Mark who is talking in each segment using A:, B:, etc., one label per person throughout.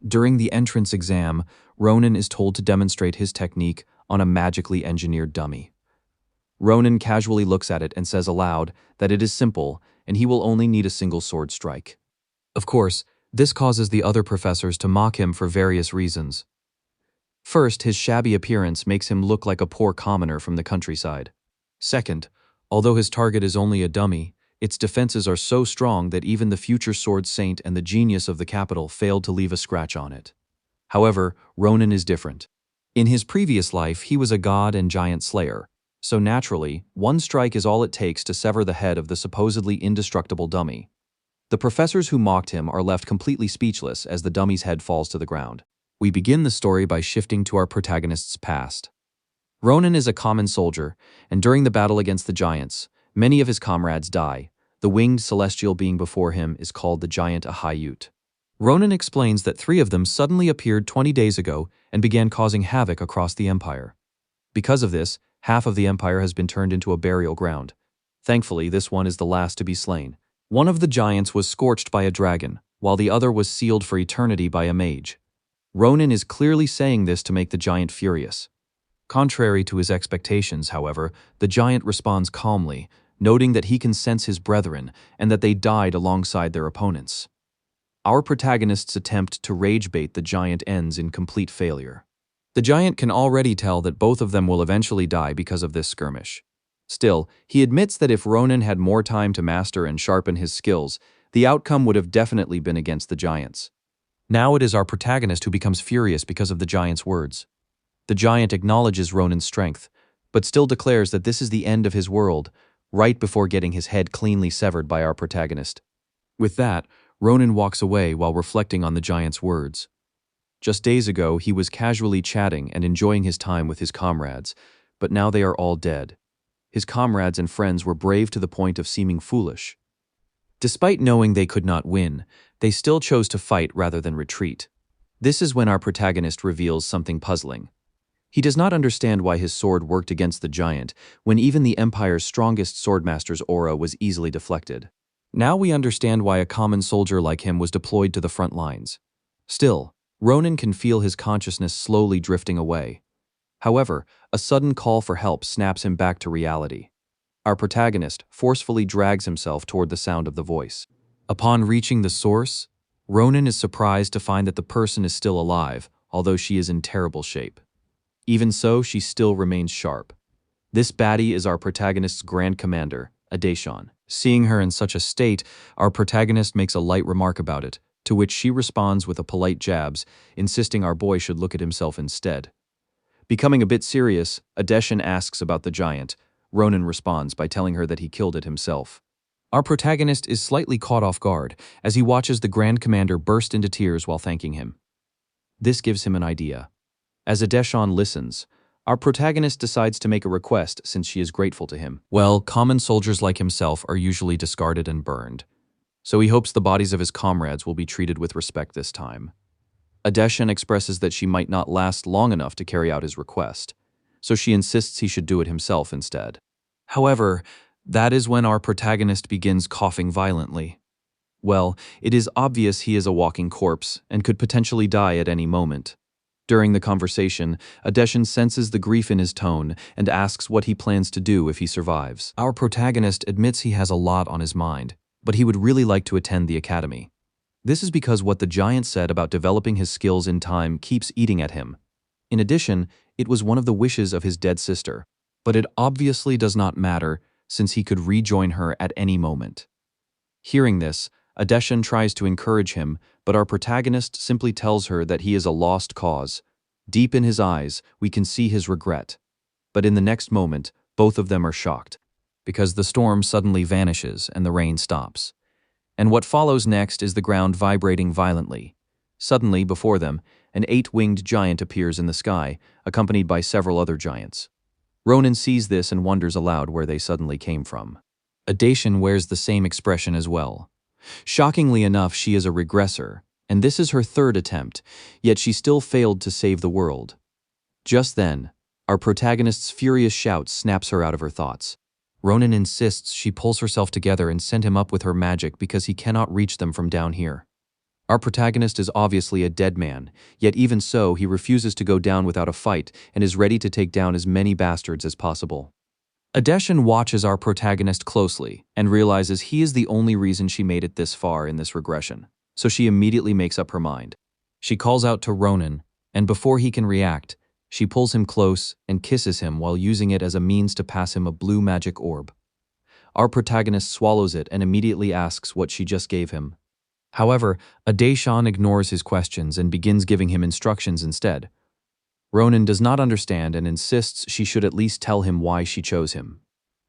A: During the entrance exam, Ronan is told to demonstrate his technique on a magically engineered dummy. Ronan casually looks at it and says aloud that it is simple and he will only need a single sword strike. Of course, this causes the other professors to mock him for various reasons. First, his shabby appearance makes him look like a poor commoner from the countryside. Second, although his target is only a dummy, its defenses are so strong that even the future sword saint and the genius of the capital failed to leave a scratch on it. However, Ronan is different. In his previous life, he was a god and giant slayer, so naturally, one strike is all it takes to sever the head of the supposedly indestructible dummy. The professors who mocked him are left completely speechless as the dummy's head falls to the ground. We begin the story by shifting to our protagonist's past. Ronan is a common soldier, and during the battle against the giants, many of his comrades die. The winged celestial being before him is called the giant Ahayut. Ronan explains that 3 of them suddenly appeared 20 days ago and began causing havoc across the empire. Because of this, half of the empire has been turned into a burial ground. Thankfully, this one is the last to be slain. One of the giants was scorched by a dragon, while the other was sealed for eternity by a mage. Ronan is clearly saying this to make the giant furious. Contrary to his expectations, however, the giant responds calmly, noting that he can sense his brethren and that they died alongside their opponents. Our protagonist's attempt to rage bait the giant ends in complete failure. The giant can already tell that both of them will eventually die because of this skirmish. Still, he admits that if Ronan had more time to master and sharpen his skills, the outcome would have definitely been against the giants. Now it is our protagonist who becomes furious because of the giant's words. The giant acknowledges Ronan's strength, but still declares that this is the end of his world, right before getting his head cleanly severed by our protagonist. With that, Ronan walks away while reflecting on the giant's words. Just days ago, he was casually chatting and enjoying his time with his comrades, but now they are all dead. His comrades and friends were brave to the point of seeming foolish. Despite knowing they could not win, they still chose to fight rather than retreat. This is when our protagonist reveals something puzzling. He does not understand why his sword worked against the giant when even the Empire's strongest swordmaster's aura was easily deflected. Now we understand why a common soldier like him was deployed to the front lines. Still, Ronan can feel his consciousness slowly drifting away. However, a sudden call for help snaps him back to reality. Our protagonist forcefully drags himself toward the sound of the voice. Upon reaching the source, Ronan is surprised to find that the person is still alive, although she is in terrible shape. Even so, she still remains sharp. This baddie is our protagonist's Grand Commander, Adeshan. Seeing her in such a state, our protagonist makes a light remark about it, to which she responds with a polite jabs, insisting our boy should look at himself instead. Becoming a bit serious, Adeshan asks about the giant. Ronan responds by telling her that he killed it himself. Our protagonist is slightly caught off guard as he watches the Grand Commander burst into tears while thanking him. This gives him an idea. As Adeshan listens, our protagonist decides to make a request since she is grateful to him. Well, common soldiers like himself are usually discarded and burned, so he hopes the bodies of his comrades will be treated with respect this time. Adeshan expresses that she might not last long enough to carry out his request, so she insists he should do it himself instead. However, that is when our protagonist begins coughing violently. Well, it is obvious he is a walking corpse and could potentially die at any moment. During the conversation, Adeshan senses the grief in his tone and asks what he plans to do if he survives. Our protagonist admits he has a lot on his mind, but he would really like to attend the academy. This is because what the giant said about developing his skills in time keeps eating at him. In addition, it was one of the wishes of his dead sister, but it obviously does not matter since he could rejoin her at any moment. Hearing this, Adeshan tries to encourage him, but our protagonist simply tells her that he is a lost cause. Deep in his eyes, we can see his regret. But in the next moment, both of them are shocked, because the storm suddenly vanishes and the rain stops. And what follows next is the ground vibrating violently. Suddenly, before them, an 8-winged giant appears in the sky, accompanied by several other giants. Ronan sees this and wonders aloud where they suddenly came from. Adeshan wears the same expression as well. Shockingly enough, she is a regressor, and this is her 3rd attempt, yet she still failed to save the world. Just then, our protagonist's furious shout snaps her out of her thoughts. Ronan insists she pulls herself together and send him up with her magic because he cannot reach them from down here. Our protagonist is obviously a dead man, yet even so, he refuses to go down without a fight and is ready to take down as many bastards as possible. Adeshin watches our protagonist closely and realizes he is the only reason she made it this far in this regression, so she immediately makes up her mind. She calls out to Ronan, and before he can react, she pulls him close and kisses him while using it as a means to pass him a blue magic orb. Our protagonist swallows it and immediately asks what she just gave him. However, Adeshin ignores his questions and begins giving him instructions instead. Ronan does not understand and insists she should at least tell him why she chose him.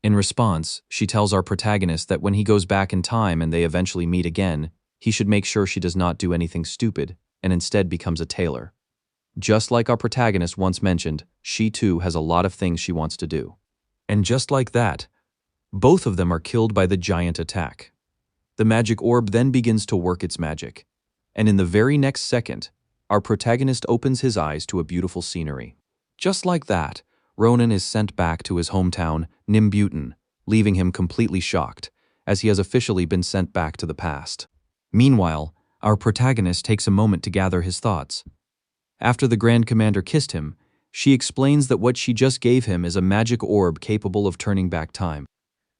A: In response, she tells our protagonist that when he goes back in time and they eventually meet again, he should make sure she does not do anything stupid and instead becomes a tailor. Just like our protagonist once mentioned, she too has a lot of things she wants to do. And just like that, both of them are killed by the giant attack. The magic orb then begins to work its magic, and in the very next second, our protagonist opens his eyes to a beautiful scenery. Just like that, Ronan is sent back to his hometown, Nimbutan, leaving him completely shocked, as he has officially been sent back to the past. Meanwhile, our protagonist takes a moment to gather his thoughts. After the Grand Commander kissed him, she explains that what she just gave him is a magic orb capable of turning back time.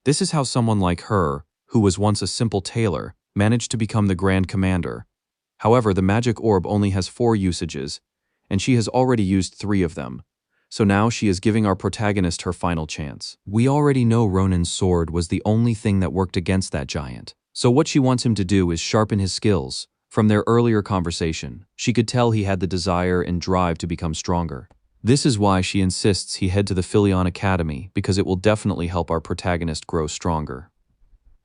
A: This is how someone like her, who was once a simple tailor, managed to become the Grand Commander. However, the magic orb only has 4 usages, and she has already used 3 of them. So now she is giving our protagonist her final chance. We already know Ronan's sword was the only thing that worked against that giant. So what she wants him to do is sharpen his skills. From their earlier conversation, she could tell he had the desire and drive to become stronger. This is why she insists he head to the Imperial Academy, because it will definitely help our protagonist grow stronger.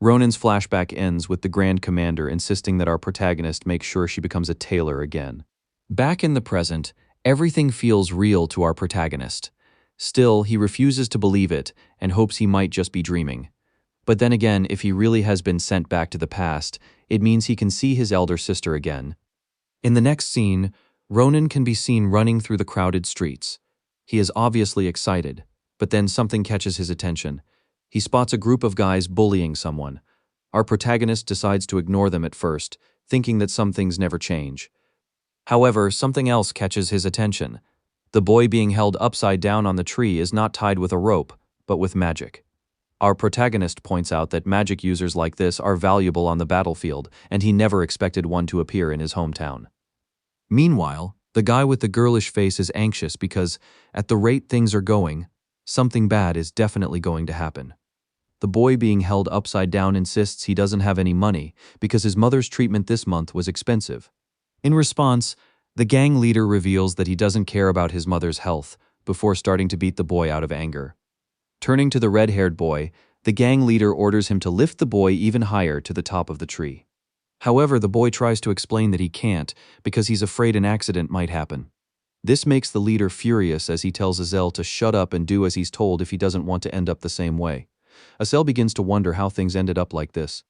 A: Ronan's flashback ends with the Grand Commander insisting that our protagonist make sure she becomes a tailor again. Back in the present, everything feels real to our protagonist. Still, he refuses to believe it and hopes he might just be dreaming. But then again, if he really has been sent back to the past, it means he can see his elder sister again. In the next scene, Ronan can be seen running through the crowded streets. He is obviously excited, but then something catches his attention. He spots a group of guys bullying someone. Our protagonist decides to ignore them at first, thinking that some things never change. However, something else catches his attention. The boy being held upside down on the tree is not tied with a rope, but with magic. Our protagonist points out that magic users like this are valuable on the battlefield, and he never expected one to appear in his hometown. Meanwhile, the guy with the girlish face is anxious because, at the rate things are going, something bad is definitely going to happen. The boy being held upside down insists he doesn't have any money because his mother's treatment this month was expensive. In response, the gang leader reveals that he doesn't care about his mother's health before starting to beat the boy out of anger. Turning to the red-haired boy, the gang leader orders him to lift the boy even higher to the top of the tree. However, the boy tries to explain that he can't because he's afraid an accident might happen. This makes the leader furious as he tells Azel to shut up and do as he's told if he doesn't want to end up the same way. Azel begins to wonder how things ended up like this.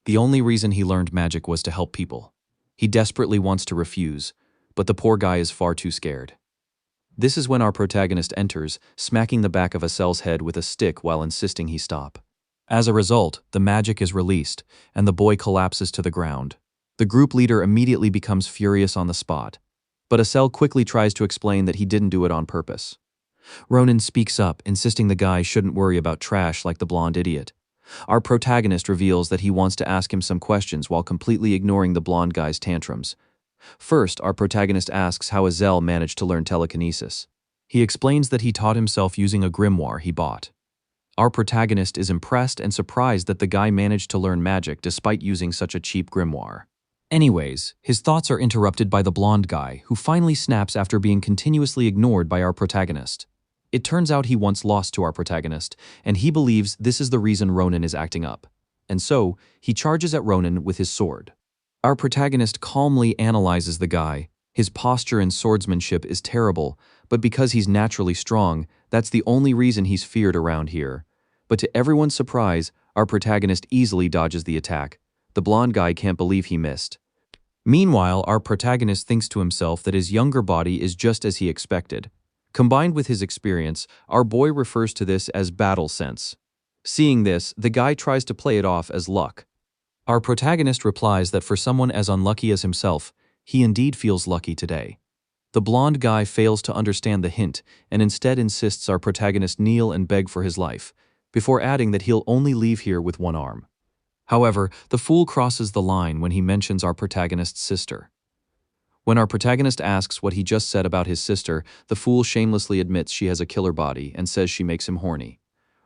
A: The only reason he learned magic was to help people. He desperately wants to refuse, but the poor guy is far too scared. This is when our protagonist enters, smacking the back of Azel's head with a stick while insisting he stop. As a result, the magic is released, and the boy collapses to the ground. The group leader immediately becomes furious on the spot, but Azel quickly tries to explain that he didn't do it on purpose. Ronan speaks up, insisting the guy shouldn't worry about trash like the blonde idiot. Our protagonist reveals that he wants to ask him some questions while completely ignoring the blonde guy's tantrums. First, our protagonist asks how Azel managed to learn telekinesis. He explains that he taught himself using a grimoire he bought. Our protagonist is impressed and surprised that the guy managed to learn magic despite using such a cheap grimoire. Anyways, his thoughts are interrupted by the blonde guy, who finally snaps after being continuously ignored by our protagonist. It turns out he once lost to our protagonist, and he believes this is the reason Ronan is acting up. And so, he charges at Ronan with his sword. Our protagonist calmly analyzes the guy. His posture and swordsmanship is terrible, but because he's naturally strong, that's the only reason he's feared around here. But to everyone's surprise, our protagonist easily dodges the attack. The blonde guy can't believe he missed. Meanwhile, our protagonist thinks to himself that his younger body is just as he expected. Combined with his experience, our boy refers to this as battle sense. Seeing this, the guy tries to play it off as luck. Our protagonist replies that for someone as unlucky as himself, he indeed feels lucky today. The blonde guy fails to understand the hint and instead insists our protagonist kneel and beg for his life, before adding that he'll only leave here with one arm. However, the fool crosses the line when he mentions our protagonist's sister. When our protagonist asks what he just said about his sister, the fool shamelessly admits she has a killer body and says she makes him horny.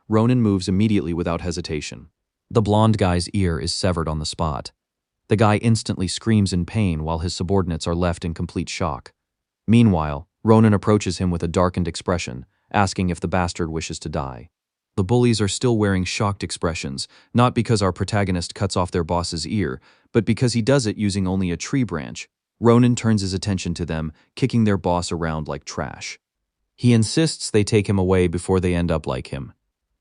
A: Ronan moves immediately without hesitation. The blonde guy's ear is severed on the spot. The guy instantly screams in pain while his subordinates are left in complete shock. Meanwhile, Ronan approaches him with a darkened expression, asking if the bastard wishes to die. The bullies are still wearing shocked expressions, not because our protagonist cuts off their boss's ear, but because he does it using only a tree branch. Ronan turns his attention to them, kicking their boss around like trash. He insists they take him away before they end up like him.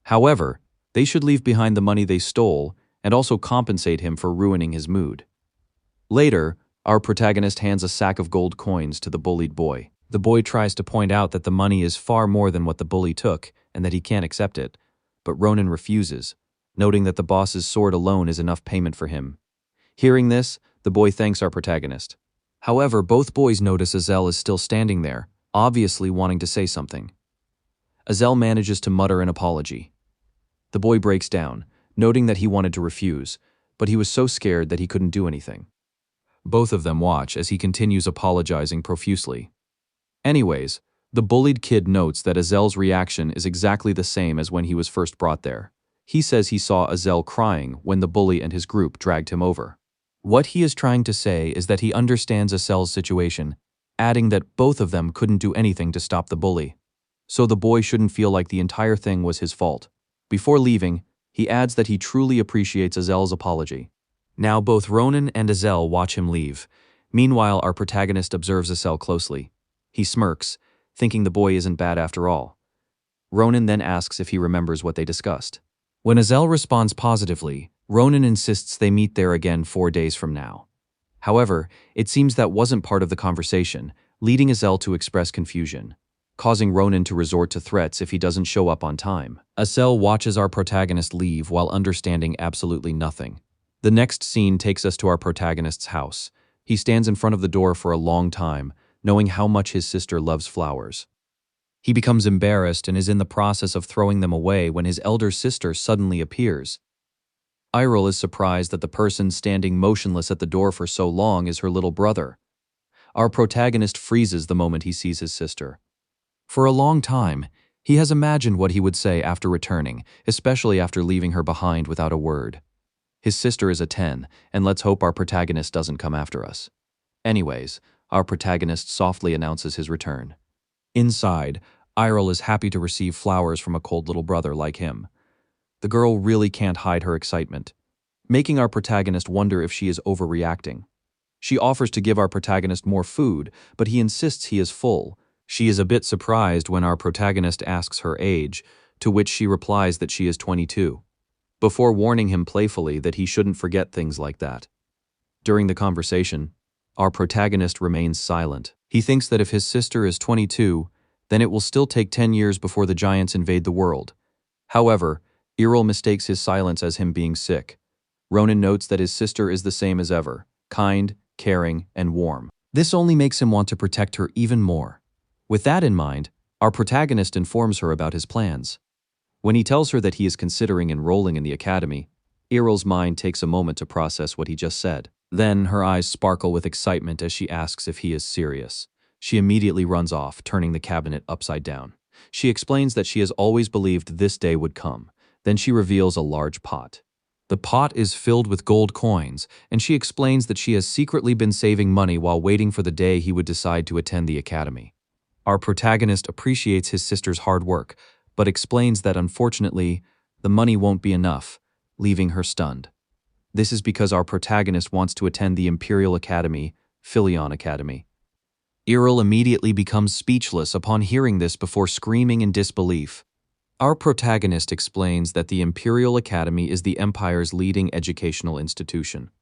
A: However, they should leave behind the money they stole and also compensate him for ruining his mood. Later, our protagonist hands a sack of gold coins to the bullied boy. The boy tries to point out that the money is far more than what the bully took and that he can't accept it, but Ronan refuses, noting that the boss's sword alone is enough payment for him. Hearing this, the boy thanks our protagonist. However, both boys notice Azel is still standing there, obviously wanting to say something. Azel manages to mutter an apology. The boy breaks down, noting that he wanted to refuse, but he was so scared that he couldn't do anything. Both of them watch as he continues apologizing profusely. Anyways, the bullied kid notes that Azel's reaction is exactly the same as when he was first brought there. He says he saw Azel crying when the bully and his group dragged him over. What he is trying to say is that he understands Azel's situation, adding that both of them couldn't do anything to stop the bully. So the boy shouldn't feel like the entire thing was his fault. Before leaving, he adds that he truly appreciates Azel's apology. Now both Ronan and Azel watch him leave. Meanwhile, our protagonist observes Azel closely. He smirks, thinking the boy isn't bad after all. Ronan then asks if he remembers what they discussed. When Azel responds positively, Ronan insists they meet there again 4 days from now. However, it seems that wasn't part of the conversation, leading Azel to express confusion, causing Ronan to resort to threats if he doesn't show up on time. Azel watches our protagonist leave while understanding absolutely nothing. The next scene takes us to our protagonist's house. He stands in front of the door for a long time, knowing how much his sister loves flowers. He becomes embarrassed and is in the process of throwing them away when his elder sister suddenly appears. Iroh is surprised that the person standing motionless at the door for so long is her little brother. Our protagonist freezes the moment he sees his sister. For a long time, he has imagined what he would say after returning, especially after leaving her behind without a word. His sister is a 10, and let's hope our protagonist doesn't come after us. Anyways, our protagonist softly announces his return. Inside, Iroh is happy to receive flowers from a cold little brother like him. The girl really can't hide her excitement, making our protagonist wonder if she is overreacting. She offers to give our protagonist more food, but he insists he is full. She is a bit surprised when our protagonist asks her age, to which she replies that she is 22, before warning him playfully that he shouldn't forget things like that. During the conversation, our protagonist remains silent. He thinks that if his sister is 22, then it will still take 10 years before the giants invade the world. However, Iroh mistakes his silence as him being sick. Ronan notes that his sister is the same as ever, kind, caring, and warm. This only makes him want to protect her even more. With that in mind, our protagonist informs her about his plans. When he tells her that he is considering enrolling in the academy, Iroh's mind takes a moment to process what he just said. Then her eyes sparkle with excitement as she asks if he is serious. She immediately runs off, turning the cabinet upside down. She explains that she has always believed this day would come. Then she reveals a large pot. The pot is filled with gold coins, and she explains that she has secretly been saving money while waiting for the day he would decide to attend the academy. Our protagonist appreciates his sister's hard work, but explains that unfortunately, the money won't be enough, leaving her stunned. This is because our protagonist wants to attend the Imperial Academy, Philion Academy. Iroh immediately becomes speechless upon hearing this before screaming in disbelief. Our protagonist explains that the Imperial Academy is the Empire's leading educational institution.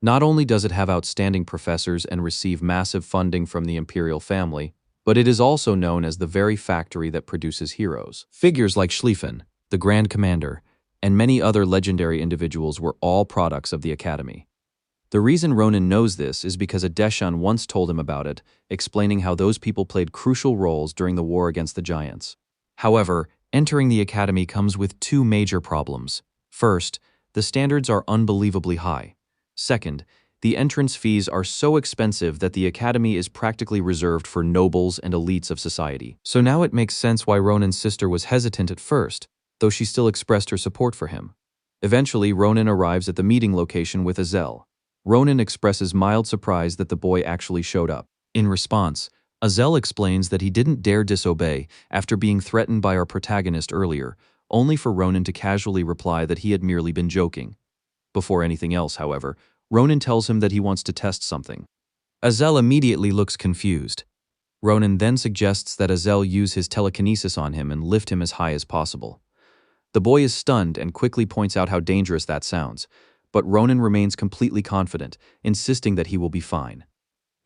A: Not only does it have outstanding professors and receive massive funding from the Imperial family, but it is also known as the very factory that produces heroes. Figures like Schlieffen, the Grand Commander, and many other legendary individuals were all products of the Academy. The reason Ronan knows this is because a Deshan once told him about it, explaining how those people played crucial roles during the war against the giants. However, entering the Academy comes with two major problems. First, the standards are unbelievably high. Second, the entrance fees are so expensive that the Academy is practically reserved for nobles and elites of society. So now it makes sense why Ronan's sister was hesitant at first, though she still expressed her support for him. Eventually, Ronan arrives at the meeting location with Azel. Ronan expresses mild surprise that the boy actually showed up. In response, Azel explains that he didn't dare disobey after being threatened by our protagonist earlier, only for Ronan to casually reply that he had merely been joking. Before anything else, however, Ronan tells him that he wants to test something. Azel immediately looks confused. Ronan then suggests that Azel use his telekinesis on him and lift him as high as possible. The boy is stunned and quickly points out how dangerous that sounds, but Ronan remains completely confident, insisting that he will be fine.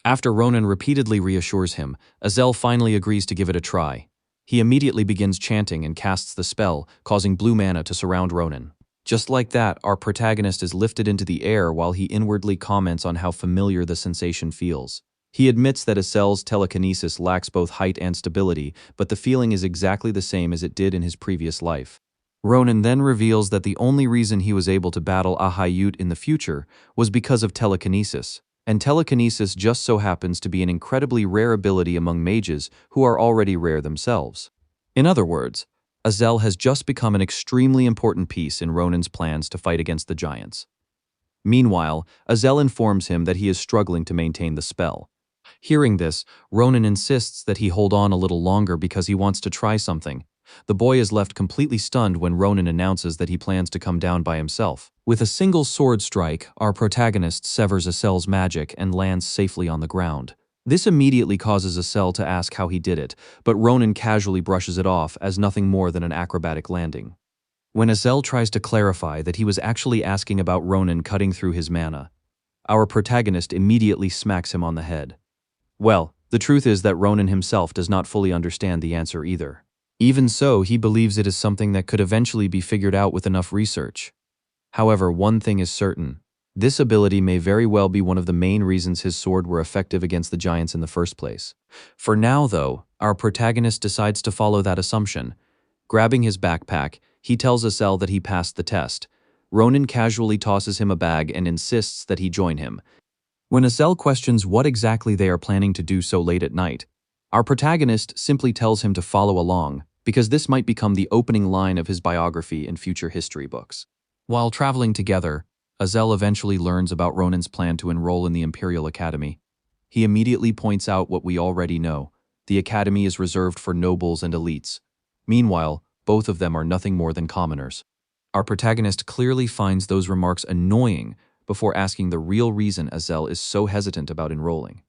A: After Ronan repeatedly reassures him, Azel finally agrees to give it a try. He immediately begins chanting and casts the spell, causing blue mana to surround Ronan. Just like that, our protagonist is lifted into the air while he inwardly comments on how familiar the sensation feels. He admits that Azel's telekinesis lacks both height and stability, but the feeling is exactly the same as it did in his previous life. Ronan then reveals that the only reason he was able to battle Ahayut in the future was because of telekinesis, and telekinesis just so happens to be an incredibly rare ability among mages who are already rare themselves. In other words, Azel has just become an extremely important piece in Ronan's plans to fight against the giants. Meanwhile, Azel informs him that he is struggling to maintain the spell. Hearing this, Ronan insists that he hold on a little longer because he wants to try something. The boy is left completely stunned when Ronan announces that he plans to come down by himself. With a single sword strike, our protagonist severs Azel's magic and lands safely on the ground. This immediately causes Azel to ask how he did it, but Ronan casually brushes it off as nothing more than an acrobatic landing. When Azel tries to clarify that he was actually asking about Ronan cutting through his mana, our protagonist immediately smacks him on the head. Well, the truth is that Ronan himself does not fully understand the answer either. Even so, he believes it is something that could eventually be figured out with enough research. However, one thing is certain. This ability may very well be one of the main reasons his sword were effective against the giants in the first place. For now, though, our protagonist decides to follow that assumption. Grabbing his backpack, he tells Azel that he passed the test. Ronan casually tosses him a bag and insists that he join him. When Azel questions what exactly they are planning to do so late at night, our protagonist simply tells him to follow along, because this might become the opening line of his biography in future history books. While traveling together, Azel eventually learns about Ronan's plan to enroll in the Imperial Academy. He immediately points out what we already know. The academy is reserved for nobles and elites. Meanwhile, both of them are nothing more than commoners. Our protagonist clearly finds those remarks annoying before asking the real reason Azel is so hesitant about enrolling.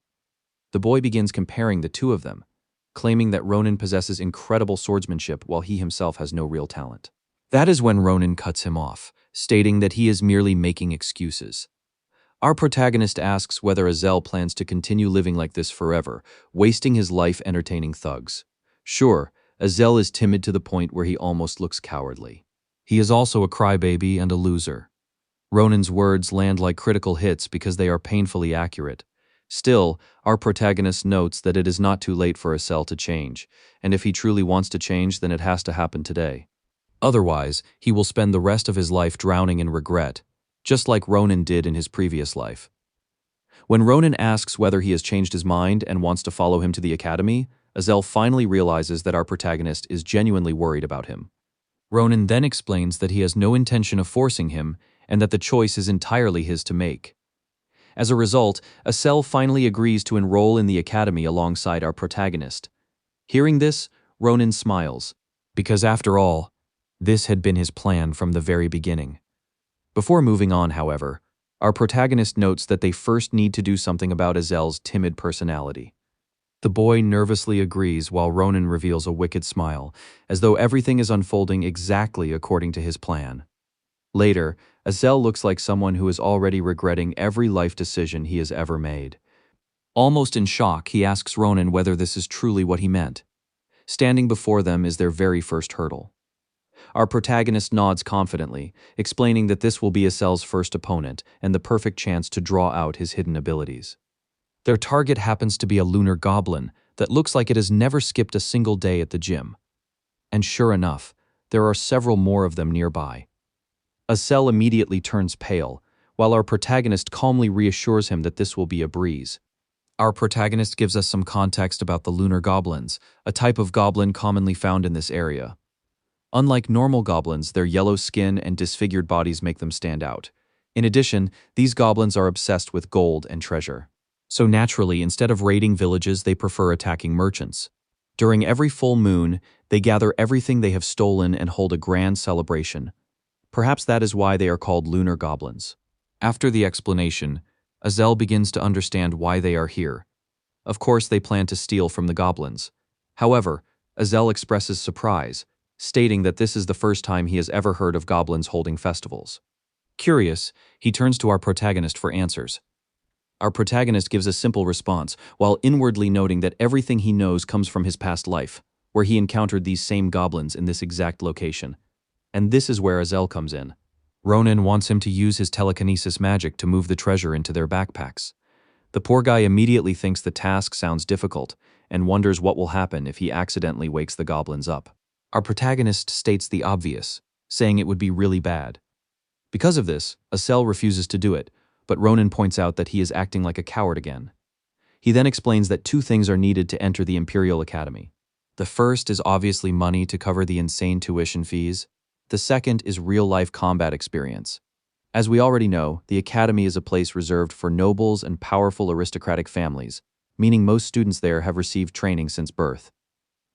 A: The boy begins comparing the two of them, claiming that Ronan possesses incredible swordsmanship while he himself has no real talent. That is when Ronan cuts him off, stating that he is merely making excuses. Our protagonist asks whether Azel plans to continue living like this forever, wasting his life entertaining thugs. Sure, Azel is timid to the point where he almost looks cowardly. He is also a crybaby and a loser. Ronan's words land like critical hits because they are painfully accurate. Still, our protagonist notes that it is not too late for Azel to change, and if he truly wants to change, then it has to happen today. Otherwise, he will spend the rest of his life drowning in regret, just like Ronan did in his previous life. When Ronan asks whether he has changed his mind and wants to follow him to the academy, Azel finally realizes that our protagonist is genuinely worried about him. Ronan then explains that he has no intention of forcing him and that the choice is entirely his to make. As a result, Azel finally agrees to enroll in the academy alongside our protagonist. Hearing this, Ronan smiles, because after all, this had been his plan from the very beginning. Before moving on, however, our protagonist notes that they first need to do something about Azel's timid personality. The boy nervously agrees while Ronan reveals a wicked smile, as though everything is unfolding exactly according to his plan. Later, Azel looks like someone who is already regretting every life decision he has ever made. Almost in shock, he asks Ronan whether this is truly what he meant. Standing before them is their very first hurdle. Our protagonist nods confidently, explaining that this will be Asel's first opponent and the perfect chance to draw out his hidden abilities. Their target happens to be a lunar goblin that looks like it has never skipped a single day at the gym. And sure enough, there are several more of them nearby. Asel immediately turns pale, while our protagonist calmly reassures him that this will be a breeze. Our protagonist gives us some context about the lunar goblins, a type of goblin commonly found in this area. Unlike normal goblins, their yellow skin and disfigured bodies make them stand out. In addition, these goblins are obsessed with gold and treasure. So naturally, instead of raiding villages, they prefer attacking merchants. During every full moon, they gather everything they have stolen and hold a grand celebration. Perhaps that is why they are called lunar goblins. After the explanation, Azel begins to understand why they are here. Of course, they plan to steal from the goblins. However, Azel expresses surprise, stating that this is the first time he has ever heard of goblins holding festivals. Curious, he turns to our protagonist for answers. Our protagonist gives a simple response, while inwardly noting that everything he knows comes from his past life, where he encountered these same goblins in this exact location. And this is where Azel comes in. Ronan wants him to use his telekinesis magic to move the treasure into their backpacks. The poor guy immediately thinks the task sounds difficult and wonders what will happen if he accidentally wakes the goblins up. Our protagonist states the obvious, saying it would be really bad. Because of this, Asel refuses to do it, but Ronan points out that he is acting like a coward again. He then explains that two things are needed to enter the Imperial Academy. The first is obviously money to cover the insane tuition fees. The second is real-life combat experience. As we already know, the Academy is a place reserved for nobles and powerful aristocratic families, meaning most students there have received training since birth.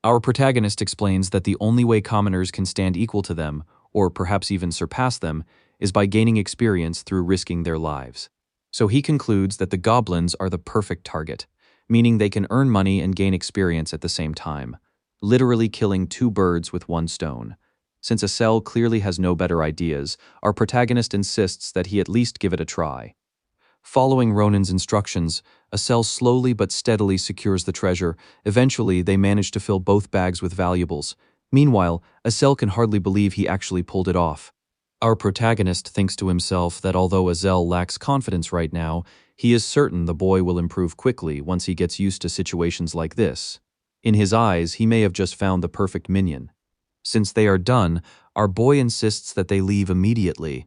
A: Our protagonist explains that the only way commoners can stand equal to them, or perhaps even surpass them, is by gaining experience through risking their lives. So he concludes that the goblins are the perfect target, meaning they can earn money and gain experience at the same time, literally killing two birds with one stone. Since Asel clearly has no better ideas, our protagonist insists that he at least give it a try. Following Ronan's instructions, Asel slowly but steadily secures the treasure. Eventually, they manage to fill both bags with valuables. Meanwhile, Asel can hardly believe he actually pulled it off. Our protagonist thinks to himself that although Asel lacks confidence right now, he is certain the boy will improve quickly once he gets used to situations like this. In his eyes, he may have just found the perfect minion. Since they are done, our boy insists that they leave immediately.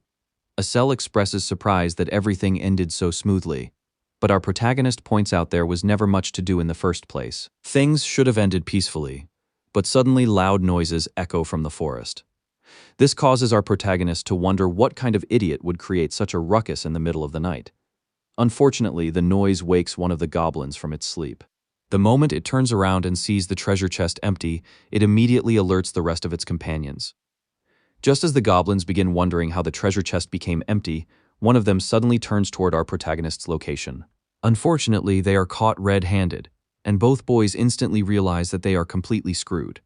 A: Asel expresses surprise that everything ended so smoothly, but our protagonist points out there was never much to do in the first place. Things should have ended peacefully, but suddenly loud noises echo from the forest. This causes our protagonist to wonder what kind of idiot would create such a ruckus in the middle of the night. Unfortunately, the noise wakes one of the goblins from its sleep. The moment it turns around and sees the treasure chest empty, it immediately alerts the rest of its companions. Just as the goblins begin wondering how the treasure chest became empty, one of them suddenly turns toward our protagonist's location. Unfortunately, they are caught red-handed, and both boys instantly realize that they are completely screwed.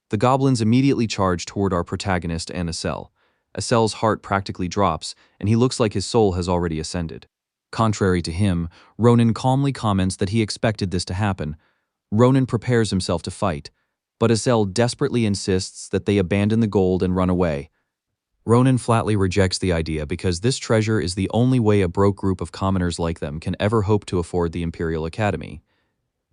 A: The goblins immediately charge toward our protagonist and Asel. Asel's heart practically drops, and he looks like his soul has already ascended. Contrary to him, Ronan calmly comments that he expected this to happen. Ronan prepares himself to fight, but Asel desperately insists that they abandon the gold and run away. Ronan flatly rejects the idea because this treasure is the only way a broke group of commoners like them can ever hope to afford the Imperial Academy.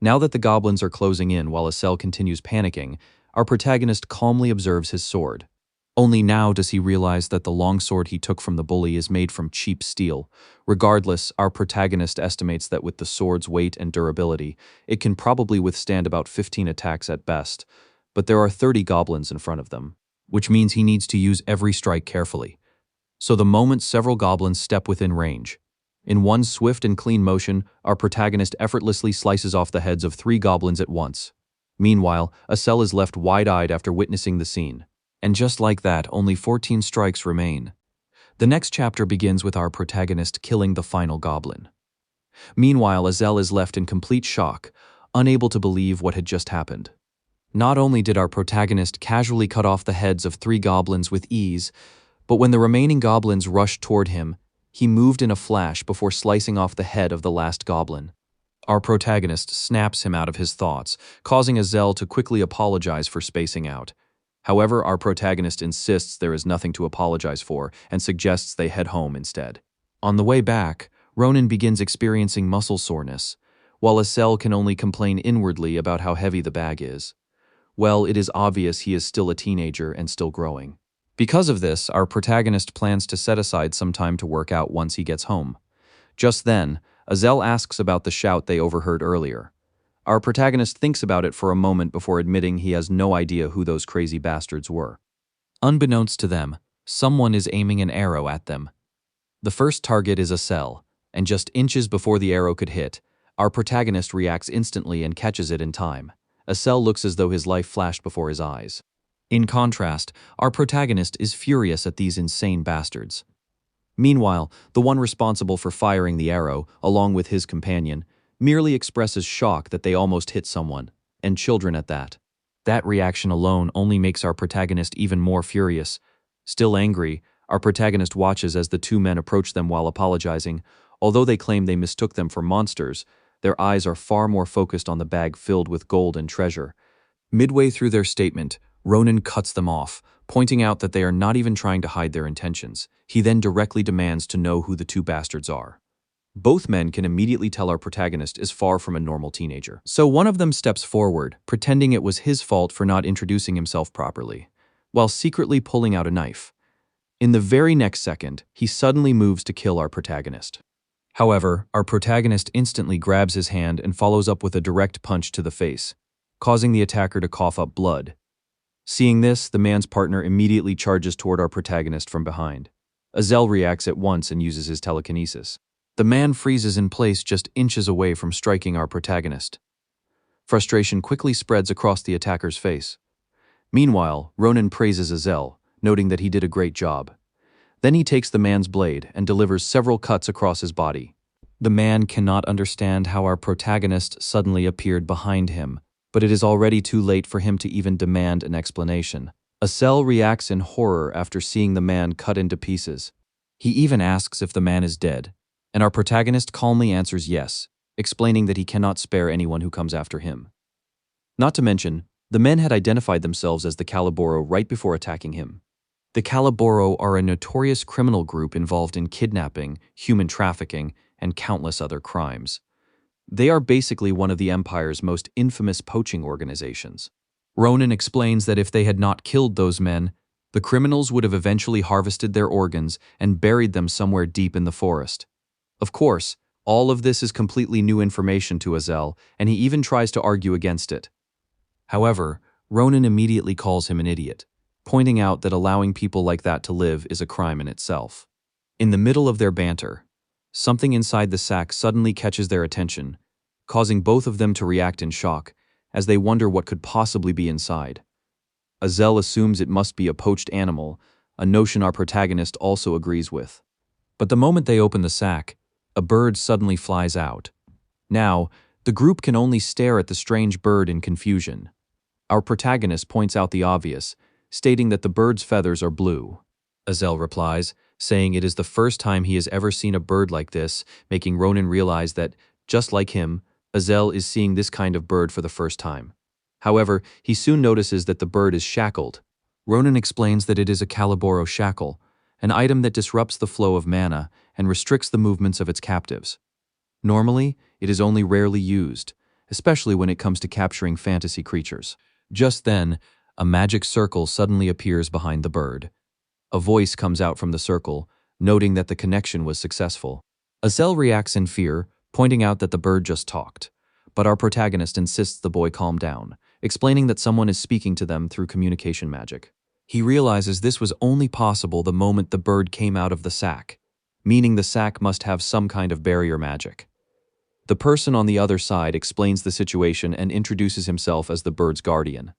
A: Now that the goblins are closing in while Asel continues panicking, our protagonist calmly observes his sword. Only now does he realize that the longsword he took from the bully is made from cheap steel. Regardless, our protagonist estimates that with the sword's weight and durability, it can probably withstand about 15 attacks at best. But there are 30 goblins in front of them, which means he needs to use every strike carefully. So the moment several goblins step within range, in one swift and clean motion, our protagonist effortlessly slices off the heads of 3 goblins at once. Meanwhile, Asel is left wide-eyed after witnessing the scene. And just like that, only 14 strikes remain. The next chapter begins with our protagonist killing the final goblin. Meanwhile, Asel is left in complete shock, unable to believe what had just happened. Not only did our protagonist casually cut off the heads of 3 goblins with ease, but when the remaining goblins rushed toward him, he moved in a flash before slicing off the head of the last goblin. Our protagonist snaps him out of his thoughts, causing Asel to quickly apologize for spacing out. However, our protagonist insists there is nothing to apologize for and suggests they head home instead. On the way back, Ronan begins experiencing muscle soreness, while Asel can only complain inwardly about how heavy the bag is. Well, it is obvious he is still a teenager and still growing. Because of this, our protagonist plans to set aside some time to work out once he gets home. Just then, Azel asks about the shout they overheard earlier. Our protagonist thinks about it for a moment before admitting he has no idea who those crazy bastards were. Unbeknownst to them, someone is aiming an arrow at them. The first target is Asel, and just inches before the arrow could hit, our protagonist reacts instantly and catches it in time. Asel looks as though his life flashed before his eyes. In contrast, our protagonist is furious at these insane bastards. Meanwhile, the one responsible for firing the arrow, along with his companion, merely expresses shock that they almost hit someone, and children at that. That reaction alone only makes our protagonist even more furious. Still angry, our protagonist watches as the two men approach them while apologizing. Although they claim they mistook them for monsters, their eyes are far more focused on the bag filled with gold and treasure. Midway through their statement, Ronan cuts them off, pointing out that they are not even trying to hide their intentions. He then directly demands to know who the two bastards are. Both men can immediately tell our protagonist is far from a normal teenager. So one of them steps forward, pretending it was his fault for not introducing himself properly, while secretly pulling out a knife. In the very next second, he suddenly moves to kill our protagonist. However, our protagonist instantly grabs his hand and follows up with a direct punch to the face, causing the attacker to cough up blood. Seeing this, the man's partner immediately charges toward our protagonist from behind. Azel reacts at once and uses his telekinesis. The man freezes in place just inches away from striking our protagonist. Frustration quickly spreads across the attacker's face. Meanwhile, Ronan praises Azel, noting that he did a great job. Then he takes the man's blade and delivers several cuts across his body. The man cannot understand how our protagonist suddenly appeared behind him, but it is already too late for him to even demand an explanation. Azel reacts in horror after seeing the man cut into pieces. He even asks if the man is dead, and our protagonist calmly answers yes, explaining that he cannot spare anyone who comes after him. Not to mention, the men had identified themselves as the Caliboro right before attacking him. The Caliboro are a notorious criminal group involved in kidnapping, human trafficking, and countless other crimes. They are basically one of the Empire's most infamous poaching organizations. Ronan explains that if they had not killed those men, the criminals would have eventually harvested their organs and buried them somewhere deep in the forest. Of course, all of this is completely new information to Azel, and he even tries to argue against it. However, Ronan immediately calls him an idiot, pointing out that allowing people like that to live is a crime in itself. In the middle of their banter, something inside the sack suddenly catches their attention, causing both of them to react in shock, as they wonder what could possibly be inside. Azel assumes it must be a poached animal, a notion our protagonist also agrees with. But the moment they open the sack, a bird suddenly flies out. Now, the group can only stare at the strange bird in confusion. Our protagonist points out the obvious, stating that the bird's feathers are blue. Azel replies, saying it is the first time he has ever seen a bird like this, making Ronan realize that, just like him, Azel is seeing this kind of bird for the first time. However, he soon notices that the bird is shackled. Ronan explains that it is a Caliboro shackle, an item that disrupts the flow of mana and restricts the movements of its captives. Normally, it is only rarely used, especially when it comes to capturing fantasy creatures. Just then, a magic circle suddenly appears behind the bird. A voice comes out from the circle, noting that the connection was successful. Azel reacts in fear, pointing out that the bird just talked. But our protagonist insists the boy calm down, explaining that someone is speaking to them through communication magic. He realizes this was only possible the moment the bird came out of the sack, meaning the sack must have some kind of barrier magic. The person on the other side explains the situation and introduces himself as the bird's guardian.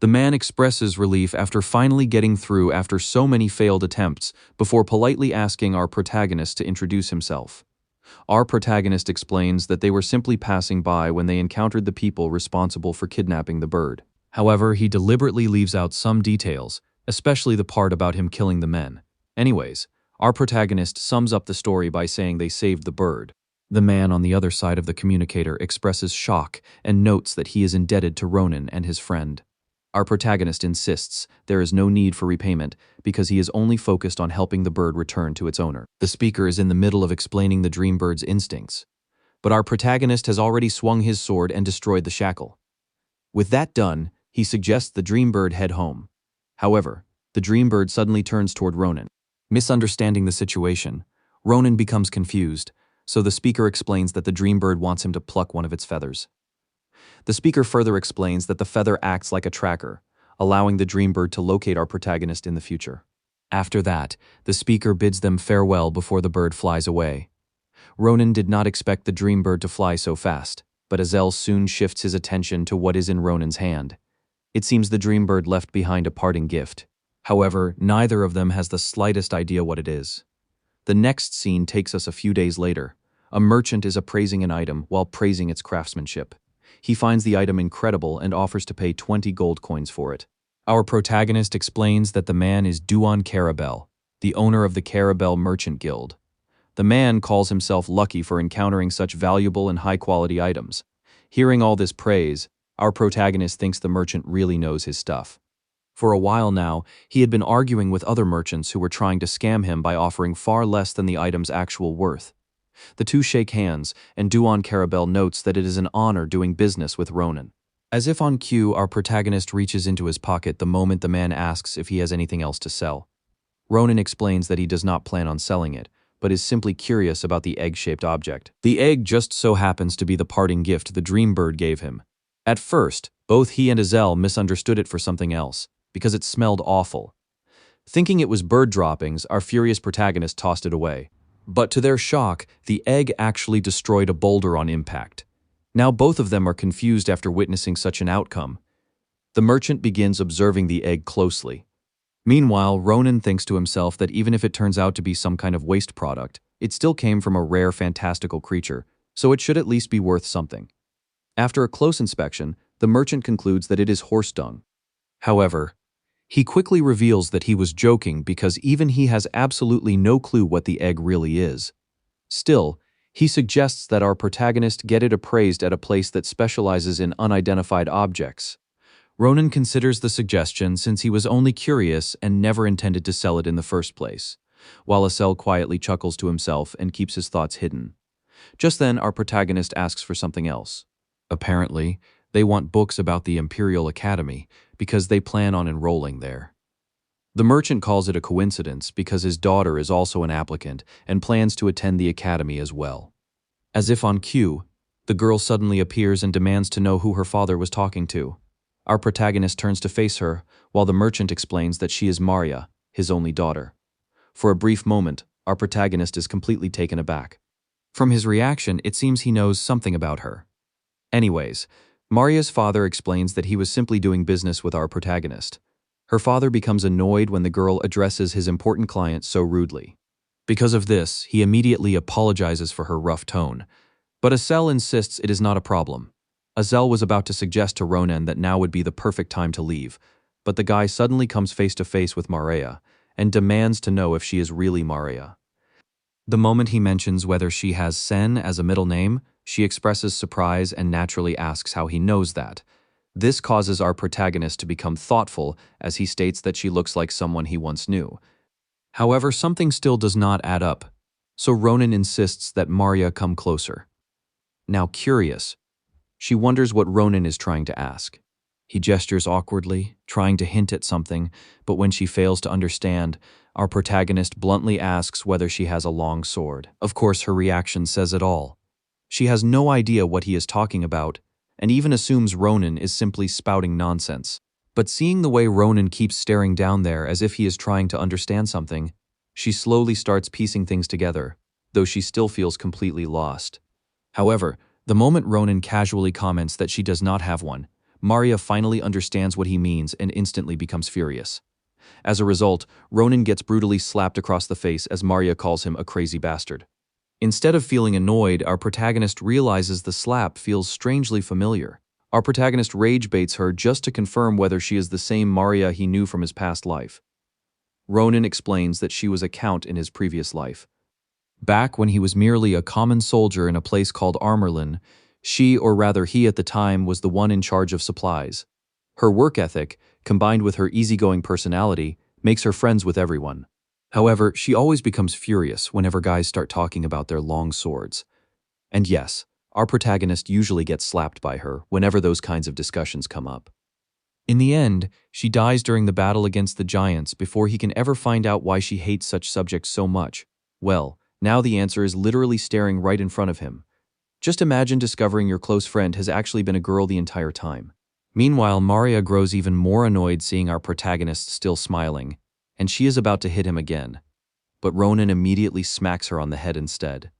A: The man expresses relief after finally getting through after so many failed attempts, before politely asking our protagonist to introduce himself. Our protagonist explains that they were simply passing by when they encountered the people responsible for kidnapping the bird. However, he deliberately leaves out some details, especially the part about him killing the men. Anyways, our protagonist sums up the story by saying they saved the bird. The man on the other side of the communicator expresses shock and notes that he is indebted to Ronan and his friend. Our protagonist insists there is no need for repayment because he is only focused on helping the bird return to its owner. The speaker is in the middle of explaining the dream bird's instincts, but our protagonist has already swung his sword and destroyed the shackle. With that done, he suggests the dream bird head home. However, the dream bird suddenly turns toward Ronan. Misunderstanding the situation, Ronan becomes confused, so the speaker explains that the dream bird wants him to pluck one of its feathers. The speaker further explains that the feather acts like a tracker, allowing the dream bird to locate our protagonist in the future. After that, the speaker bids them farewell before the bird flies away. Ronan did not expect the dream bird to fly so fast, but Azel soon shifts his attention to what is in Ronan's hand. It seems the dream bird left behind a parting gift. However, neither of them has the slightest idea what it is. The next scene takes us a few days later. A merchant is appraising an item while praising its craftsmanship. He finds the item incredible and offers to pay 20 gold coins for it. Our protagonist explains that the man is Duan Carabel, the owner of the Carabel Merchant Guild. The man calls himself lucky for encountering such valuable and high-quality items. Hearing all this praise, our protagonist thinks the merchant really knows his stuff. For a while now, he had been arguing with other merchants who were trying to scam him by offering far less than the item's actual worth. The two shake hands, and Duan Carabel notes that it is an honor doing business with Ronan. As if on cue, our protagonist reaches into his pocket the moment the man asks if he has anything else to sell. Ronan explains that he does not plan on selling it, but is simply curious about the egg-shaped object. The egg just so happens to be the parting gift the dream bird gave him. At first, both he and Azel misunderstood it for something else, because it smelled awful. Thinking it was bird droppings, our furious protagonist tossed it away. But to their shock, the egg actually destroyed a boulder on impact. Now both of them are confused after witnessing such an outcome. The merchant begins observing the egg closely. Meanwhile, Ronan thinks to himself that even if it turns out to be some kind of waste product, it still came from a rare fantastical creature, so it should at least be worth something. After a close inspection, the merchant concludes that it is horse dung. However, he quickly reveals that he was joking because even he has absolutely no clue what the egg really is. Still, he suggests that our protagonist get it appraised at a place that specializes in unidentified objects. Ronan considers the suggestion since he was only curious and never intended to sell it in the first place, while Azel quietly chuckles to himself and keeps his thoughts hidden. Just then, our protagonist asks for something else. Apparently, they want books about the Imperial Academy because they plan on enrolling there. The merchant calls it a coincidence because his daughter is also an applicant and plans to attend the academy as well. As if on cue, the girl suddenly appears and demands to know who her father was talking to. Our protagonist turns to face her, while the merchant explains that she is Maria, his only daughter. For a brief moment, our protagonist is completely taken aback. From his reaction, it seems he knows something about her. Anyways, Maria's father explains that he was simply doing business with our protagonist. Her father becomes annoyed when the girl addresses his important client so rudely. Because of this, he immediately apologizes for her rough tone. But Azel insists it is not a problem. Azel was about to suggest to Ronan that now would be the perfect time to leave, but the guy suddenly comes face to face with Maria and demands to know if she is really Maria. The moment he mentions whether she has Sen as a middle name, she expresses surprise and naturally asks how he knows that. This causes our protagonist to become thoughtful as he states that she looks like someone he once knew. However, something still does not add up, so Ronan insists that Maria come closer. Now curious, she wonders what Ronan is trying to ask. He gestures awkwardly, trying to hint at something, but when she fails to understand, our protagonist bluntly asks whether she has a long sword. Of course, her reaction says it all. She has no idea what he is talking about, and even assumes Ronan is simply spouting nonsense. But seeing the way Ronan keeps staring down there as if he is trying to understand something, she slowly starts piecing things together, though she still feels completely lost. However, the moment Ronan casually comments that she does not have one, Maria finally understands what he means and instantly becomes furious. As a result, Ronan gets brutally slapped across the face as Maria calls him a crazy bastard. Instead of feeling annoyed, our protagonist realizes the slap feels strangely familiar. Our protagonist rage baits her just to confirm whether she is the same Maria he knew from his past life. Ronan explains that she was a count in his previous life. Back when he was merely a common soldier in a place called Armorlin, she, or rather he at the time, was the one in charge of supplies. Her work ethic, combined with her easygoing personality, makes her friends with everyone. However, she always becomes furious whenever guys start talking about their long swords. And yes, our protagonist usually gets slapped by her whenever those kinds of discussions come up. In the end, she dies during the battle against the giants before he can ever find out why she hates such subjects so much. Well, now the answer is literally staring right in front of him. Just imagine discovering your close friend has actually been a girl the entire time. Meanwhile, Maria grows even more annoyed seeing our protagonist still smiling, and she is about to hit him again. But Ronan immediately smacks her on the head instead.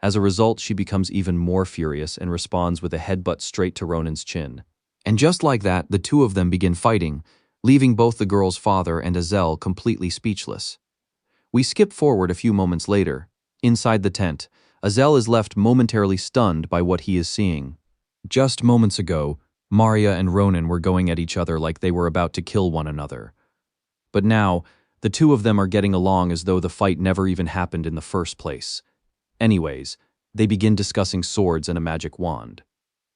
A: As a result, she becomes even more furious and responds with a headbutt straight to Ronan's chin. And just like that, the two of them begin fighting, leaving both the girl's father and Azel completely speechless. We skip forward a few moments later. Inside the tent, Azel is left momentarily stunned by what he is seeing. Just moments ago, Maria and Ronan were going at each other like they were about to kill one another. But now, the two of them are getting along as though the fight never even happened in the first place. Anyways, they begin discussing swords and a magic wand.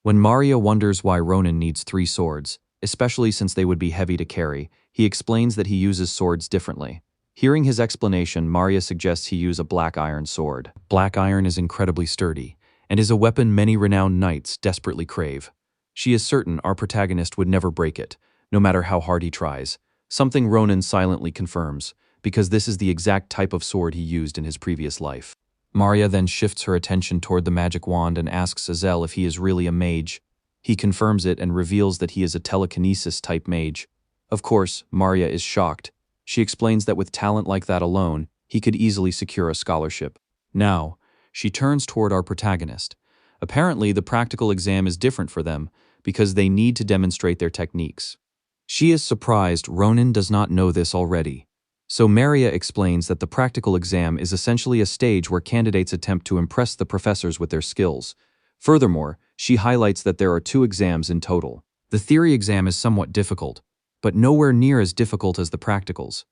A: When Maria wonders why Ronan needs 3 swords, especially since they would be heavy to carry, he explains that he uses swords differently. Hearing his explanation, Maria suggests he use a black iron sword. Black iron is incredibly sturdy, and is a weapon many renowned knights desperately crave. She is certain our protagonist would never break it, no matter how hard he tries, something Ronan silently confirms, because this is the exact type of sword he used in his previous life. Maria then shifts her attention toward the magic wand and asks Azel if he is really a mage. He confirms it and reveals that he is a telekinesis-type mage. Of course, Maria is shocked. She explains that with talent like that alone, he could easily secure a scholarship. Now, she turns toward our protagonist. Apparently, the practical exam is different for them, because they need to demonstrate their techniques. She is surprised Ronan does not know this already. So Maria explains that the practical exam is essentially a stage where candidates attempt to impress the professors with their skills. Furthermore, she highlights that there are 2 exams in total. The theory exam is somewhat difficult, but nowhere near as difficult as the practicals.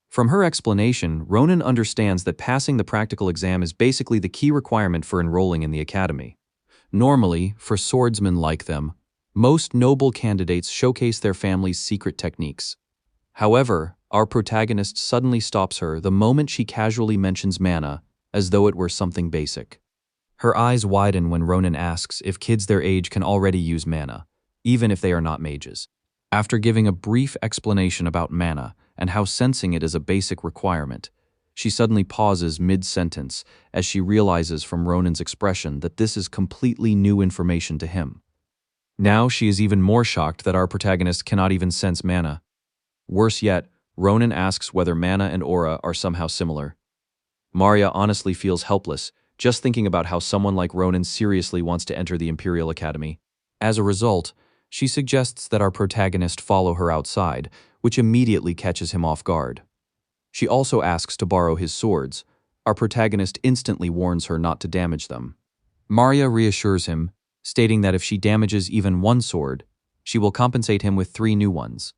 A: From her explanation, Ronan understands that passing the practical exam is basically the key requirement for enrolling in the academy. Normally, for swordsmen like them, most noble candidates showcase their family's secret techniques. However, our protagonist suddenly stops her the moment she casually mentions mana, as though it were something basic. Her eyes widen when Ronan asks if kids their age can already use mana, even if they are not mages. After giving a brief explanation about mana and how sensing it is a basic requirement, she suddenly pauses mid-sentence as she realizes from Ronan's expression that this is completely new information to him. Now she is even more shocked that our protagonist cannot even sense mana. Worse yet, Ronan asks whether mana and aura are somehow similar. Maria honestly feels helpless, just thinking about how someone like Ronan seriously wants to enter the Imperial Academy. As a result, she suggests that our protagonist follow her outside, which immediately catches him off guard. She also asks to borrow his swords. Our protagonist instantly warns her not to damage them. Maria reassures him, stating that if she damages even 1 sword, she will compensate him with 3 new ones.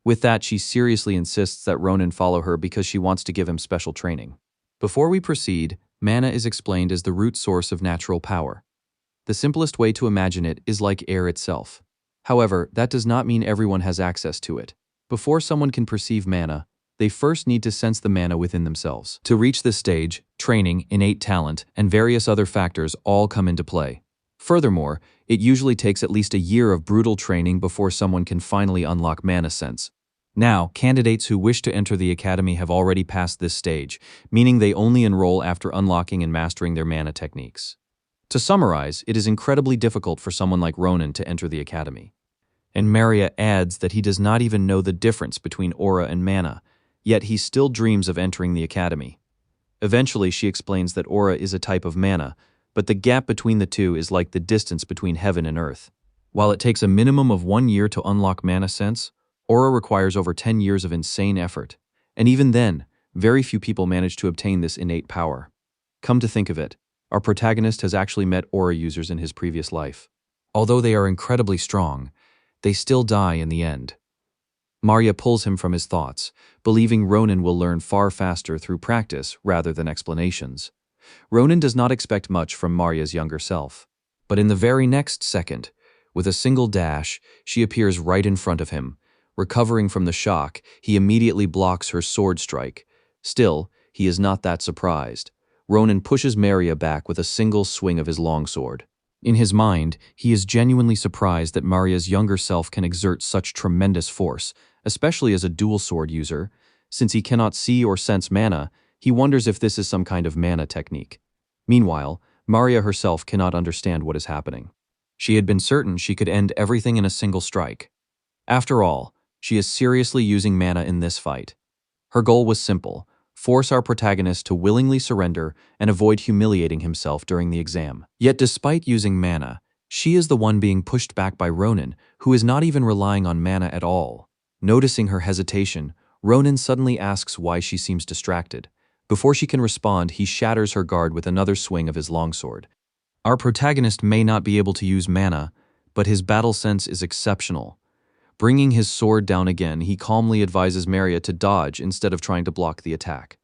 A: With that, she seriously insists that Ronan follow her because she wants to give him special training. Before we proceed, mana is explained as the root source of natural power. The simplest way to imagine it is like air itself. However, that does not mean everyone has access to it. Before someone can perceive mana, they first need to sense the mana within themselves. To reach this stage, training, innate talent, and various other factors all come into play. Furthermore, it usually takes at least a year of brutal training before someone can finally unlock mana sense. Now, candidates who wish to enter the academy have already passed this stage, meaning they only enroll after unlocking and mastering their mana techniques. To summarize, it is incredibly difficult for someone like Ronan to enter the academy. And Maria adds that he does not even know the difference between aura and mana, yet he still dreams of entering the academy. Eventually, she explains that aura is a type of mana, but the gap between the two is like the distance between heaven and earth. While it takes a minimum of 1 year to unlock mana sense, aura requires over 10 years of insane effort. And even then, very few people manage to obtain this innate power. Come to think of it, our protagonist has actually met aura users in his previous life. Although they are incredibly strong, they still die in the end. Maria pulls him from his thoughts, believing Ronan will learn far faster through practice rather than explanations. Ronan does not expect much from Maria's younger self. But in the very next second, With a single dash, she appears right in front of him. Recovering from the shock, he immediately blocks her sword strike. Still, he is not that surprised. Ronan pushes Maria back with a single swing of his longsword. In his mind, he is genuinely surprised that Maria's younger self can exert such tremendous force, especially as a dual sword user. Since he cannot see or sense mana, he wonders if this is some kind of mana technique. Meanwhile, Maria herself cannot understand what is happening. She had been certain she could end everything in a single strike. After all, she is seriously using mana in this fight. Her goal was simple: force our protagonist to willingly surrender and avoid humiliating himself during the exam. Yet despite using mana, she is the one being pushed back by Ronan, who is not even relying on mana at all. Noticing her hesitation, Ronan suddenly asks why she seems distracted. Before she can respond, he shatters her guard with another swing of his longsword. Our protagonist may not be able to use mana, but his battle sense is exceptional. Bringing his sword down again, he calmly advises Maria to dodge instead of trying to block the attack.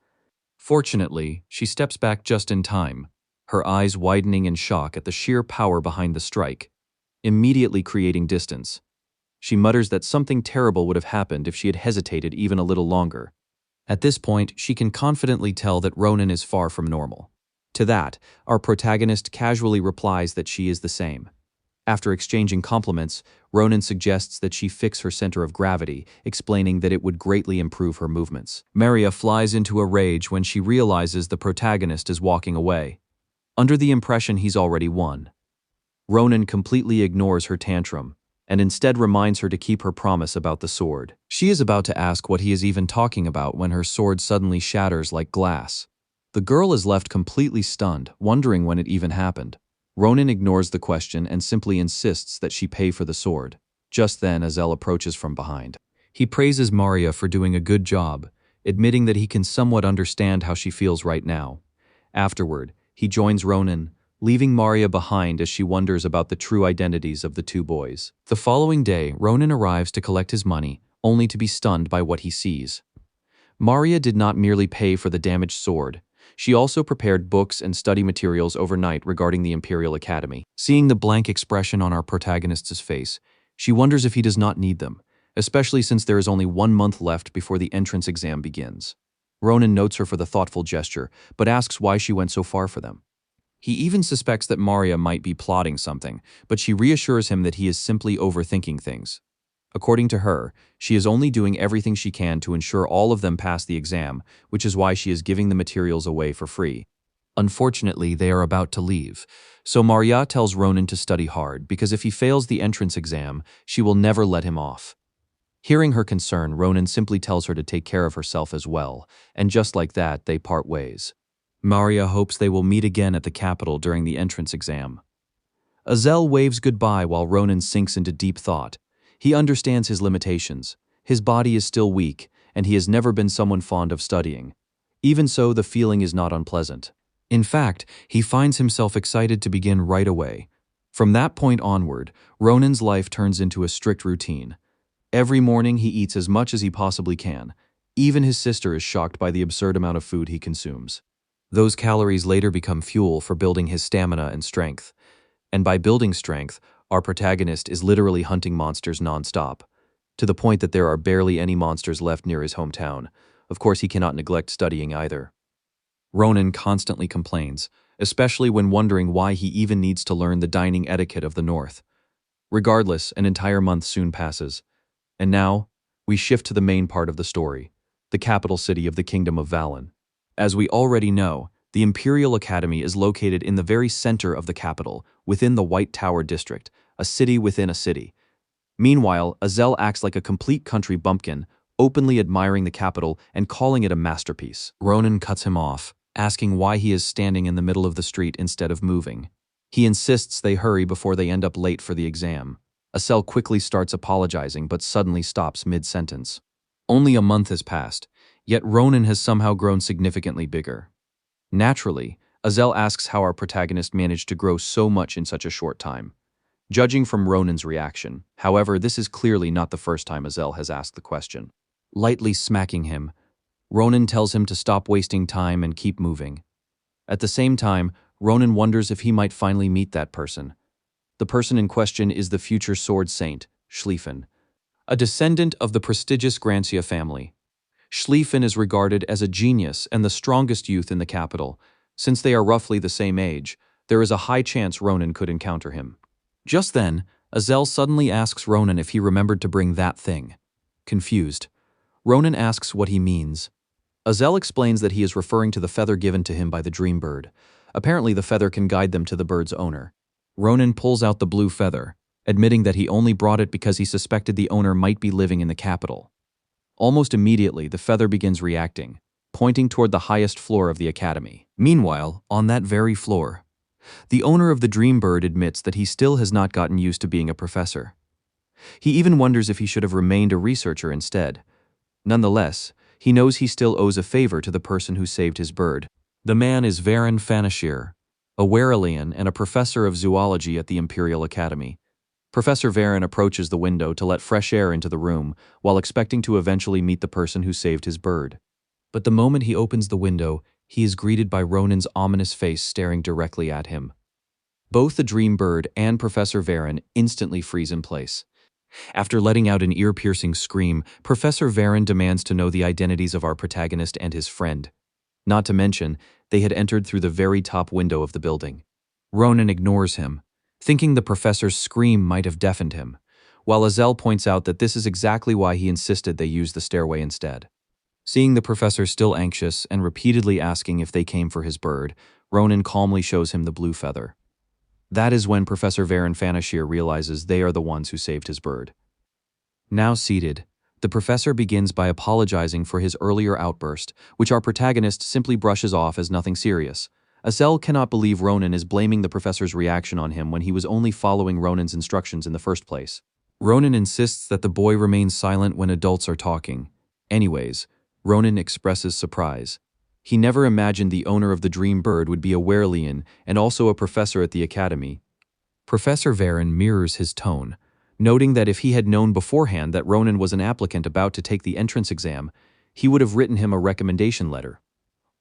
A: Fortunately, she steps back just in time, her eyes widening in shock at the sheer power behind the strike, immediately creating distance. She mutters that something terrible would have happened if she had hesitated even a little longer. At this point, she can confidently tell that Ronan is far from normal. To that, our protagonist casually replies that she is the same. After exchanging compliments, Ronan suggests that she fix her center of gravity, explaining that it would greatly improve her movements. Maria flies into a rage when she realizes the protagonist is walking away, under the impression he's already won. Ronan completely ignores her tantrum, and instead reminds her to keep her promise about the sword. She is about to ask what he is even talking about when her sword suddenly shatters like glass. The girl is left completely stunned, wondering when it even happened. Ronan ignores the question and simply insists that she pay for the sword. Just then, Azel approaches from behind. He praises Maria for doing a good job, admitting that he can somewhat understand how she feels right now. Afterward, he joins Ronan, leaving Maria behind as she wonders about the true identities of the two boys. The following day, Ronan arrives to collect his money, only to be stunned by what he sees. Maria did not merely pay for the damaged sword. She also prepared books and study materials overnight regarding the Imperial Academy. Seeing the blank expression on our protagonist's face, she wonders if he does not need them, especially since there is only 1 month left before the entrance exam begins. Ronan notes her for the thoughtful gesture, but asks why she went so far for them. He even suspects that Maria might be plotting something, but she reassures him that he is simply overthinking things. According to her, she is only doing everything she can to ensure all of them pass the exam, which is why she is giving the materials away for free. Unfortunately, they are about to leave, so Maria tells Ronan to study hard because if he fails the entrance exam, she will never let him off. Hearing her concern, Ronan simply tells her to take care of herself as well, and just like that, they part ways. Maria hopes they will meet again at the capital during the entrance exam. Azel waves goodbye while Ronan sinks into deep thought. He understands his limitations. His body is still weak, and he has never been someone fond of studying. Even so, the feeling is not unpleasant. In fact, he finds himself excited to begin right away. From that point onward, Ronan's life turns into a strict routine. Every morning he eats as much as he possibly can. Even his sister is shocked by the absurd amount of food he consumes. Those calories later become fuel for building his stamina and strength. And by building strength, our protagonist is literally hunting monsters non-stop, to the point that there are barely any monsters left near his hometown. Of course, he cannot neglect studying either. Ronan constantly complains, especially when wondering why he even needs to learn the dining etiquette of the North. Regardless, an entire month soon passes. And now, we shift to the main part of the story, the capital city of the Kingdom of Valen. As we already know, the Imperial Academy is located in the very center of the capital, within the White Tower district, a city within a city. Meanwhile, Azel acts like a complete country bumpkin, openly admiring the capital and calling it a masterpiece. Ronan cuts him off, asking why he is standing in the middle of the street instead of moving. He insists they hurry before they end up late for the exam. Azel quickly starts apologizing but suddenly stops mid-sentence. Only a month has passed, yet Ronan has somehow grown significantly bigger. Naturally, Azel asks how our protagonist managed to grow so much in such a short time. Judging from Ronan's reaction, however, this is clearly not the first time Azel has asked the question. Lightly smacking him, Ronan tells him to stop wasting time and keep moving. At the same time, Ronan wonders if he might finally meet that person. The person in question is the future sword saint, Schlieffen, a descendant of the prestigious Grancia family. Schlieffen is regarded as a genius and the strongest youth in the capital. Since they are roughly the same age, there is a high chance Ronan could encounter him. Just then, Azel suddenly asks Ronan if he remembered to bring that thing. Confused, Ronan asks what he means. Azel explains that he is referring to the feather given to him by the dream bird. Apparently the feather can guide them to the bird's owner. Ronan pulls out the blue feather, admitting that he only brought it because he suspected the owner might be living in the capital. Almost immediately, the feather begins reacting, pointing toward the highest floor of the academy. Meanwhile, on that very floor, the owner of the dream bird admits that he still has not gotten used to being a professor. He even wonders if he should have remained a researcher instead. Nonetheless, he knows he still owes a favor to the person who saved his bird. The man is Varen Fanashir, a Werelian and a professor of zoology at the Imperial Academy. Professor Varen approaches the window to let fresh air into the room while expecting to eventually meet the person who saved his bird. But the moment he opens the window, he is greeted by Ronan's ominous face staring directly at him. Both the dream bird and Professor Varen instantly freeze in place. After letting out an ear-piercing scream, Professor Varen demands to know the identities of our protagonist and his friend. Not to mention, they had entered through the very top window of the building. Ronan ignores him, thinking the professor's scream might have deafened him, while Azel points out that this is exactly why he insisted they use the stairway instead. Seeing the professor still anxious and repeatedly asking if they came for his bird, Ronan calmly shows him the blue feather. That is when Professor Varen Fanashir realizes they are the ones who saved his bird. Now seated, the professor begins by apologizing for his earlier outburst, which our protagonist simply brushes off as nothing serious. Azel cannot believe Ronan is blaming the professor's reaction on him when he was only following Ronan's instructions in the first place. Ronan insists that the boy remains silent when adults are talking. Anyways, Ronan expresses surprise. He never imagined the owner of the dream bird would be a Werelian and also a professor at the academy. Professor Varen mirrors his tone, noting that if he had known beforehand that Ronan was an applicant about to take the entrance exam, he would have written him a recommendation letter.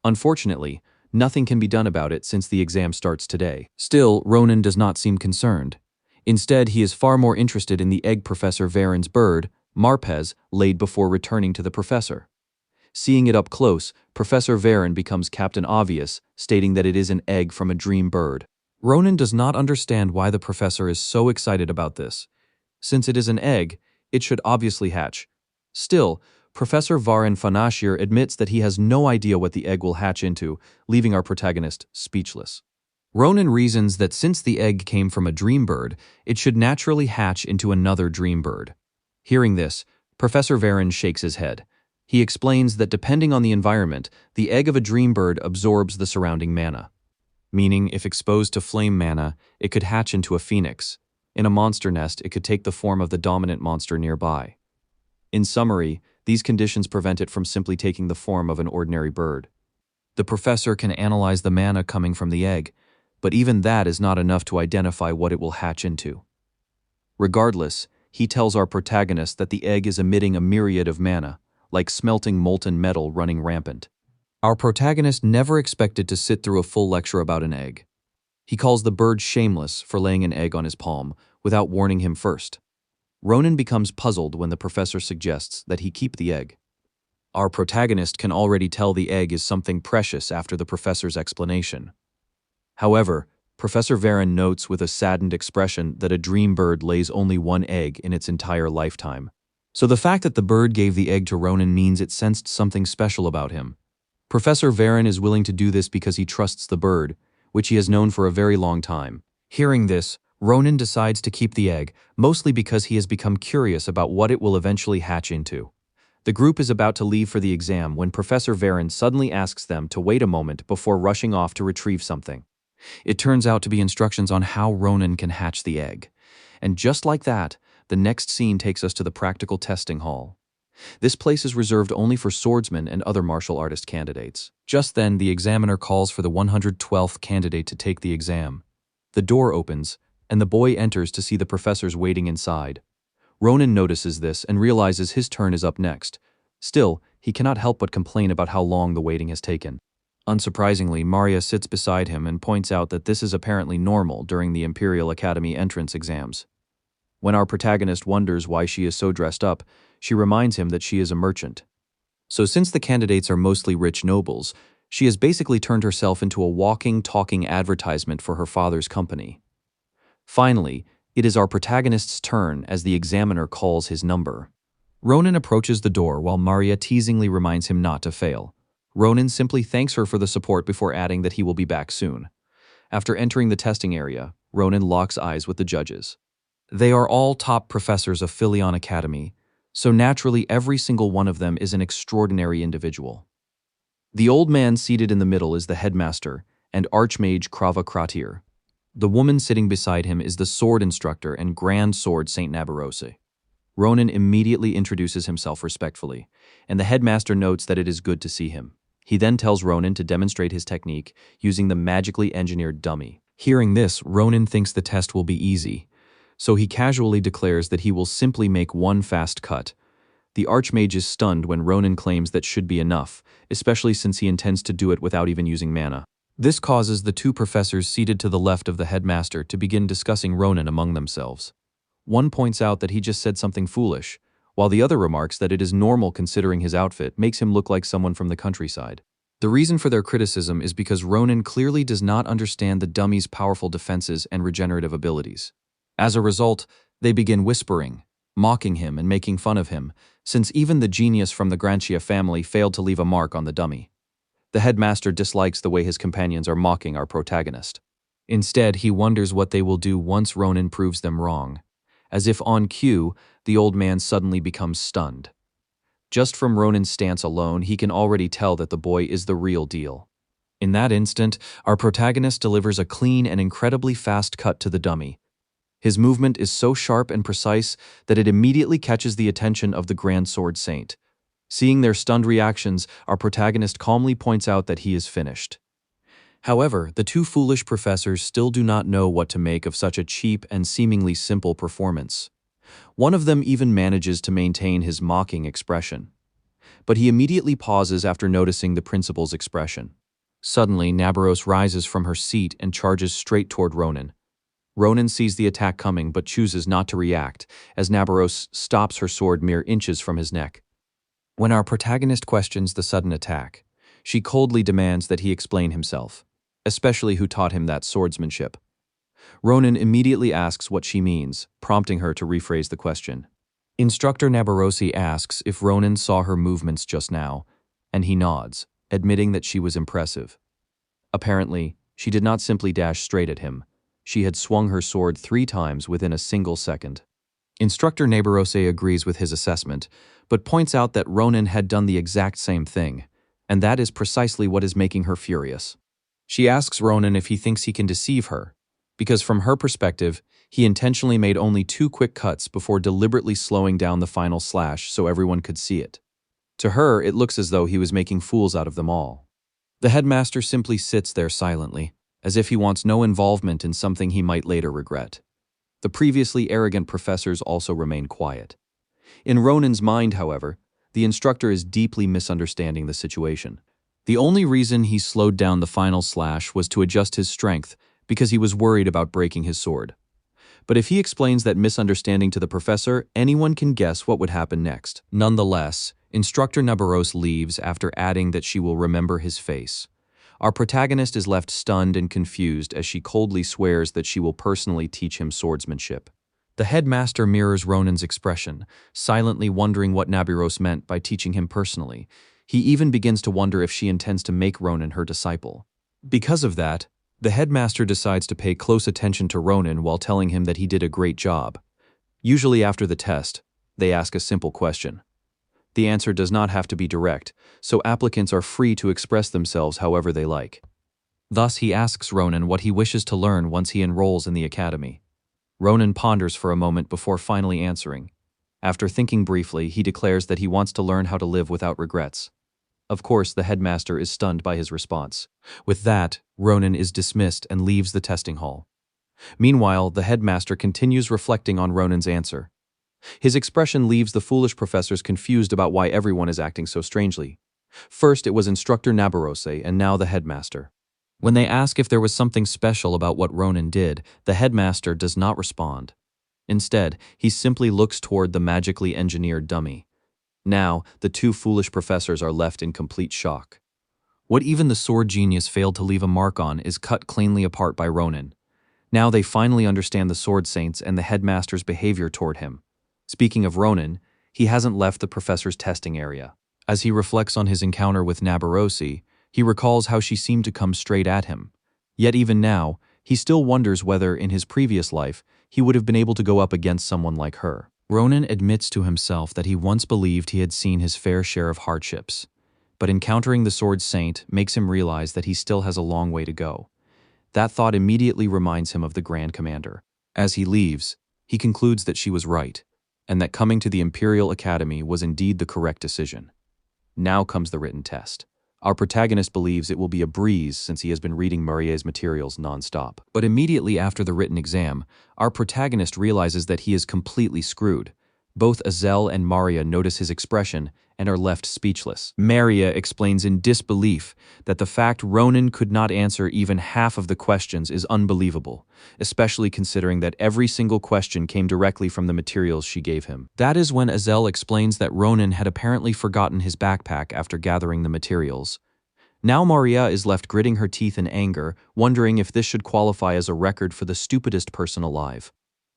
A: Unfortunately, nothing can be done about it since the exam starts today. Still, Ronan does not seem concerned. Instead, he is far more interested in the egg Professor Varen's bird, Marpez, laid before returning to the professor. Seeing it up close, Professor Varen becomes Captain Obvious, stating that it is an egg from a dream bird. Ronan does not understand why the professor is so excited about this. Since it is an egg, it should obviously hatch. Still, Professor Varen Fanashir admits that he has no idea what the egg will hatch into, leaving our protagonist speechless. Ronan reasons that since the egg came from a dream bird, it should naturally hatch into another dream bird. Hearing this, Professor Varen shakes his head. He explains that depending on the environment, the egg of a dream bird absorbs the surrounding mana. Meaning, if exposed to flame mana, it could hatch into a phoenix. In a monster nest, it could take the form of the dominant monster nearby. In summary, these conditions prevent it from simply taking the form of an ordinary bird. The professor can analyze the mana coming from the egg, but even that is not enough to identify what it will hatch into. Regardless, he tells our protagonist that the egg is emitting a myriad of mana, like smelting molten metal running rampant. Our protagonist never expected to sit through a full lecture about an egg. He calls the bird shameless for laying an egg on his palm without warning him first. Ronan becomes puzzled when the professor suggests that he keep the egg. Our protagonist can already tell the egg is something precious after the professor's explanation. However, Professor Varen notes with a saddened expression that a dream bird lays only one egg in its entire lifetime. So the fact that the bird gave the egg to Ronan means it sensed something special about him. Professor Varen is willing to do this because he trusts the bird, which he has known for a very long time. Hearing this, Ronan decides to keep the egg, mostly because he has become curious about what it will eventually hatch into. The group is about to leave for the exam when Professor Varen suddenly asks them to wait a moment before rushing off to retrieve something. It turns out to be instructions on how Ronan can hatch the egg. And just like that, the next scene takes us to the practical testing hall. This place is reserved only for swordsmen and other martial artist candidates. Just then, the examiner calls for the 112th candidate to take the exam. The door opens, and the boy enters to see the professors waiting inside. Ronan notices this and realizes his turn is up next. Still, he cannot help but complain about how long the waiting has taken. Unsurprisingly, Maria sits beside him and points out that this is apparently normal during the Imperial Academy entrance exams. When our protagonist wonders why she is so dressed up, she reminds him that she is a merchant. So since the candidates are mostly rich nobles, she has basically turned herself into a walking, talking advertisement for her father's company. Finally, it is our protagonist's turn as the examiner calls his number. Ronan approaches the door while Maria teasingly reminds him not to fail. Ronan simply thanks her for the support before adding that he will be back soon. After entering the testing area, Ronan locks eyes with the judges. They are all top professors of Imperial Academy, so naturally every single one of them is an extraordinary individual. The old man seated in the middle is the headmaster and Archmage Krava Kratir. The woman sitting beside him is the sword instructor and Grand Sword Saint Nabarose. Ronan immediately introduces himself respectfully, and the headmaster notes that it is good to see him. He then tells Ronan to demonstrate his technique using the magically engineered dummy. Hearing this, Ronan thinks the test will be easy, so he casually declares that he will simply make one fast cut. The Archmage is stunned when Ronan claims that should be enough, especially since he intends to do it without even using mana. This causes the two professors seated to the left of the headmaster to begin discussing Ronan among themselves. One points out that he just said something foolish, while the other remarks that it is normal considering his outfit makes him look like someone from the countryside. The reason for their criticism is because Ronan clearly does not understand the dummy's powerful defenses and regenerative abilities. As a result, they begin whispering, mocking him and making fun of him, since even the genius from the Grantia family failed to leave a mark on the dummy. The headmaster dislikes the way his companions are mocking our protagonist. Instead, he wonders what they will do once Ronan proves them wrong. As if on cue, the old man suddenly becomes stunned. Just from Ronan's stance alone, he can already tell that the boy is the real deal. In that instant, our protagonist delivers a clean and incredibly fast cut to the dummy. His movement is so sharp and precise that it immediately catches the attention of the Grand Sword Saint. Seeing their stunned reactions, our protagonist calmly points out that he is finished. However, the two foolish professors still do not know what to make of such a cheap and seemingly simple performance. One of them even manages to maintain his mocking expression. But he immediately pauses after noticing the principal's expression. Suddenly, Nabarose rises from her seat and charges straight toward Ronan. Ronan sees the attack coming but chooses not to react, as Nabarose stops her sword mere inches from his neck. When our protagonist questions the sudden attack, she coldly demands that he explain himself, especially who taught him that swordsmanship. Ronan immediately asks what she means, prompting her to rephrase the question. Instructor Nabarose asks if Ronan saw her movements just now, and he nods, admitting that she was impressive. Apparently, she did not simply dash straight at him. She had swung her sword 3 times within a single second. Instructor Nabarose agrees with his assessment, but points out that Ronan had done the exact same thing, and that is precisely what is making her furious. She asks Ronan if he thinks he can deceive her, because from her perspective, he intentionally made only 2 quick cuts before deliberately slowing down the final slash so everyone could see it. To her, it looks as though he was making fools out of them all. The headmaster simply sits there silently, as if he wants no involvement in something he might later regret. The previously arrogant professors also remain quiet. In Ronan's mind, however, the instructor is deeply misunderstanding the situation. The only reason he slowed down the final slash was to adjust his strength because he was worried about breaking his sword. But if he explains that misunderstanding to the professor, anyone can guess what would happen next. Nonetheless, Instructor Nabarose leaves after adding that she will remember his face. Our protagonist is left stunned and confused as she coldly swears that she will personally teach him swordsmanship. The headmaster mirrors Ronan's expression, silently wondering what Nabarose meant by teaching him personally. He even begins to wonder if she intends to make Ronan her disciple. Because of that, the headmaster decides to pay close attention to Ronan while telling him that he did a great job. Usually after the test, they ask a simple question. The answer does not have to be direct, so applicants are free to express themselves however they like. Thus, he asks Ronan what he wishes to learn once he enrolls in the academy. Ronan ponders for a moment before finally answering. After thinking briefly, he declares that he wants to learn how to live without regrets. Of course, the headmaster is stunned by his response. With that, Ronan is dismissed and leaves the testing hall. Meanwhile, the headmaster continues reflecting on Ronan's answer. His expression leaves the foolish professors confused about why everyone is acting so strangely. First, it was instructor Nabarose and now the headmaster. When they ask if there was something special about what Ronan did, the headmaster does not respond. Instead, he simply looks toward the magically engineered dummy. Now, the two foolish professors are left in complete shock. What even the sword genius failed to leave a mark on is cut cleanly apart by Ronan. Now they finally understand the sword saints and the headmaster's behavior toward him. Speaking of Ronan, he hasn't left the professor's testing area. As he reflects on his encounter with Nabarosi, he recalls how she seemed to come straight at him. Yet even now, he still wonders whether, in his previous life, he would have been able to go up against someone like her. Ronan admits to himself that he once believed he had seen his fair share of hardships, but encountering the sword saint makes him realize that he still has a long way to go. That thought immediately reminds him of the Grand Commander. As he leaves, he concludes that she was right, and that coming to the Imperial Academy was indeed the correct decision. Now comes the written test. Our protagonist believes it will be a breeze since he has been reading Murray's materials non-stop. But immediately after the written exam, our protagonist realizes that he is completely screwed. Both Azel and Maria notice his expression and are left speechless. Maria explains in disbelief that the fact Ronan could not answer even half of the questions is unbelievable, especially considering that every single question came directly from the materials she gave him. That is when Azel explains that Ronan had apparently forgotten his backpack after gathering the materials. Now Maria is left gritting her teeth in anger, wondering if this should qualify as a record for the stupidest person alive.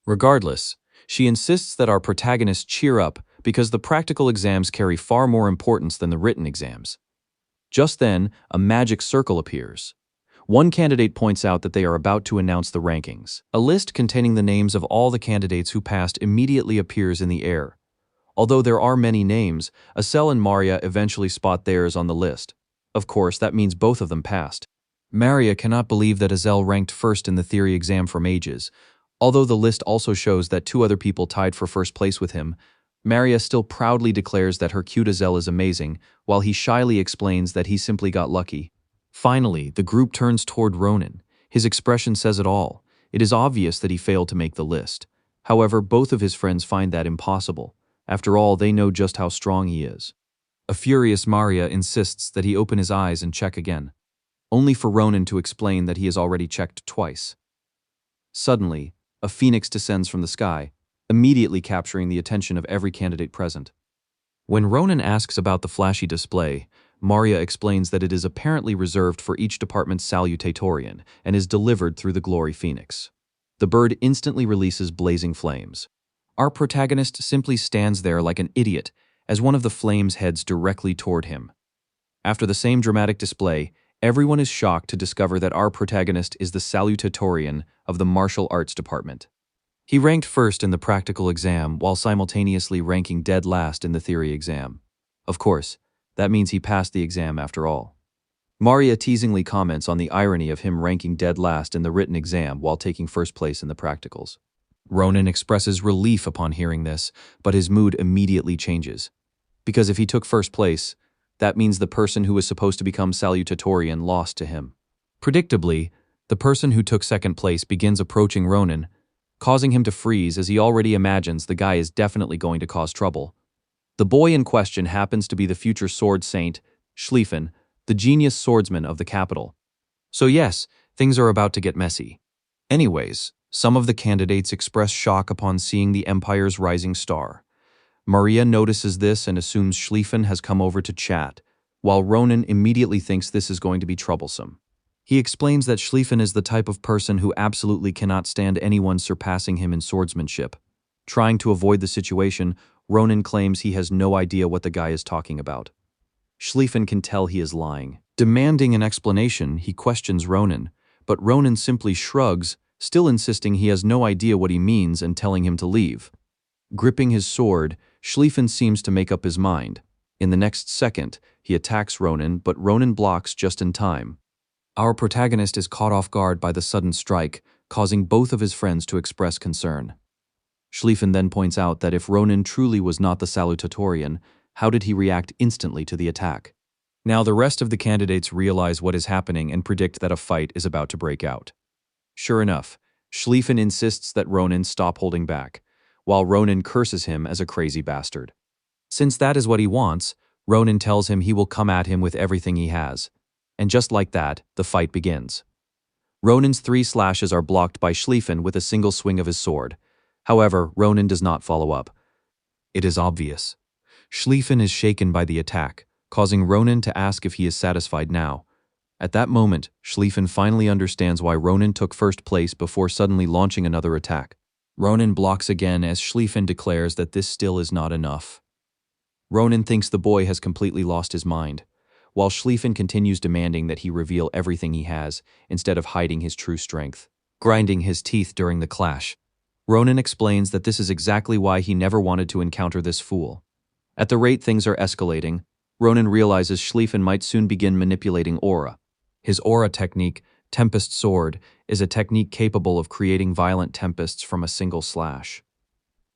A: Regardless, she insists that our protagonist cheer up because the practical exams carry far more importance than the written exams. Just then, a magic circle appears. One candidate points out that they are about to announce the rankings. A list containing the names of all the candidates who passed immediately appears in the air. Although there are many names, Azel and Maria eventually spot theirs on the list. Of course, that means both of them passed. Maria cannot believe that Azel ranked first in the theory exam for mages. Although the list also shows that two other people tied for first place with him, Maria still proudly declares that her cute Azel is amazing, while he shyly explains that he simply got lucky. Finally, the group turns toward Ronan. His expression says it all. It is obvious that he failed to make the list. However, both of his friends find that impossible. After all, they know just how strong he is. A furious Maria insists that he open his eyes and check again, only for Ronan to explain that he has already checked twice. Suddenly, a phoenix descends from the sky, immediately capturing the attention of every candidate present. When Ronan asks about the flashy display, Maria explains that it is apparently reserved for each department's salutatorian and is delivered through the glory phoenix. The bird instantly releases blazing flames. Our protagonist simply stands there like an idiot as one of the flames heads directly toward him. After the same dramatic display, everyone is shocked to discover that our protagonist is the salutatorian of the martial arts department. He ranked first in the practical exam while simultaneously ranking dead last in the theory exam. Of course, that means he passed the exam after all. Maria teasingly comments on the irony of him ranking dead last in the written exam while taking first place in the practicals. Ronan expresses relief upon hearing this, but his mood immediately changes. Because if he took first place, that means the person who was supposed to become salutatorian lost to him. Predictably, the person who took second place begins approaching Ronan, causing him to freeze as he already imagines the guy is definitely going to cause trouble. The boy in question happens to be the future sword saint, Schlieffen, the genius swordsman of the capital. So yes, things are about to get messy. Anyways, some of the candidates express shock upon seeing the Empire's rising star. Maria notices this and assumes Schlieffen has come over to chat, while Ronan immediately thinks this is going to be troublesome. He explains that Schlieffen is the type of person who absolutely cannot stand anyone surpassing him in swordsmanship. Trying to avoid the situation, Ronan claims he has no idea what the guy is talking about. Schlieffen can tell he is lying. Demanding an explanation, he questions Ronan, but Ronan simply shrugs, still insisting he has no idea what he means and telling him to leave. Gripping his sword, Schlieffen seems to make up his mind. In the next second, he attacks Ronan, but Ronan blocks just in time. Our protagonist is caught off guard by the sudden strike, causing both of his friends to express concern. Schlieffen then points out that if Ronan truly was not the salutatorian, how did he react instantly to the attack? Now the rest of the candidates realize what is happening and predict that a fight is about to break out. Sure enough, Schlieffen insists that Ronan stop holding back, while Ronan curses him as a crazy bastard. Since that is what he wants, Ronan tells him he will come at him with everything he has. And just like that, the fight begins. Ronan's 3 slashes are blocked by Schlieffen with a single swing of his sword. However, Ronan does not follow up. It is obvious. Schlieffen is shaken by the attack, causing Ronan to ask if he is satisfied now. At that moment, Schlieffen finally understands why Ronan took first place before suddenly launching another attack. Ronan blocks again as Schlieffen declares that this still is not enough. Ronan thinks the boy has completely lost his mind, while Schlieffen continues demanding that he reveal everything he has instead of hiding his true strength, grinding his teeth during the clash. Ronan explains that this is exactly why he never wanted to encounter this fool. At the rate things are escalating, Ronan realizes Schlieffen might soon begin manipulating aura. His aura technique, Tempest Sword, is a technique capable of creating violent tempests from a single slash.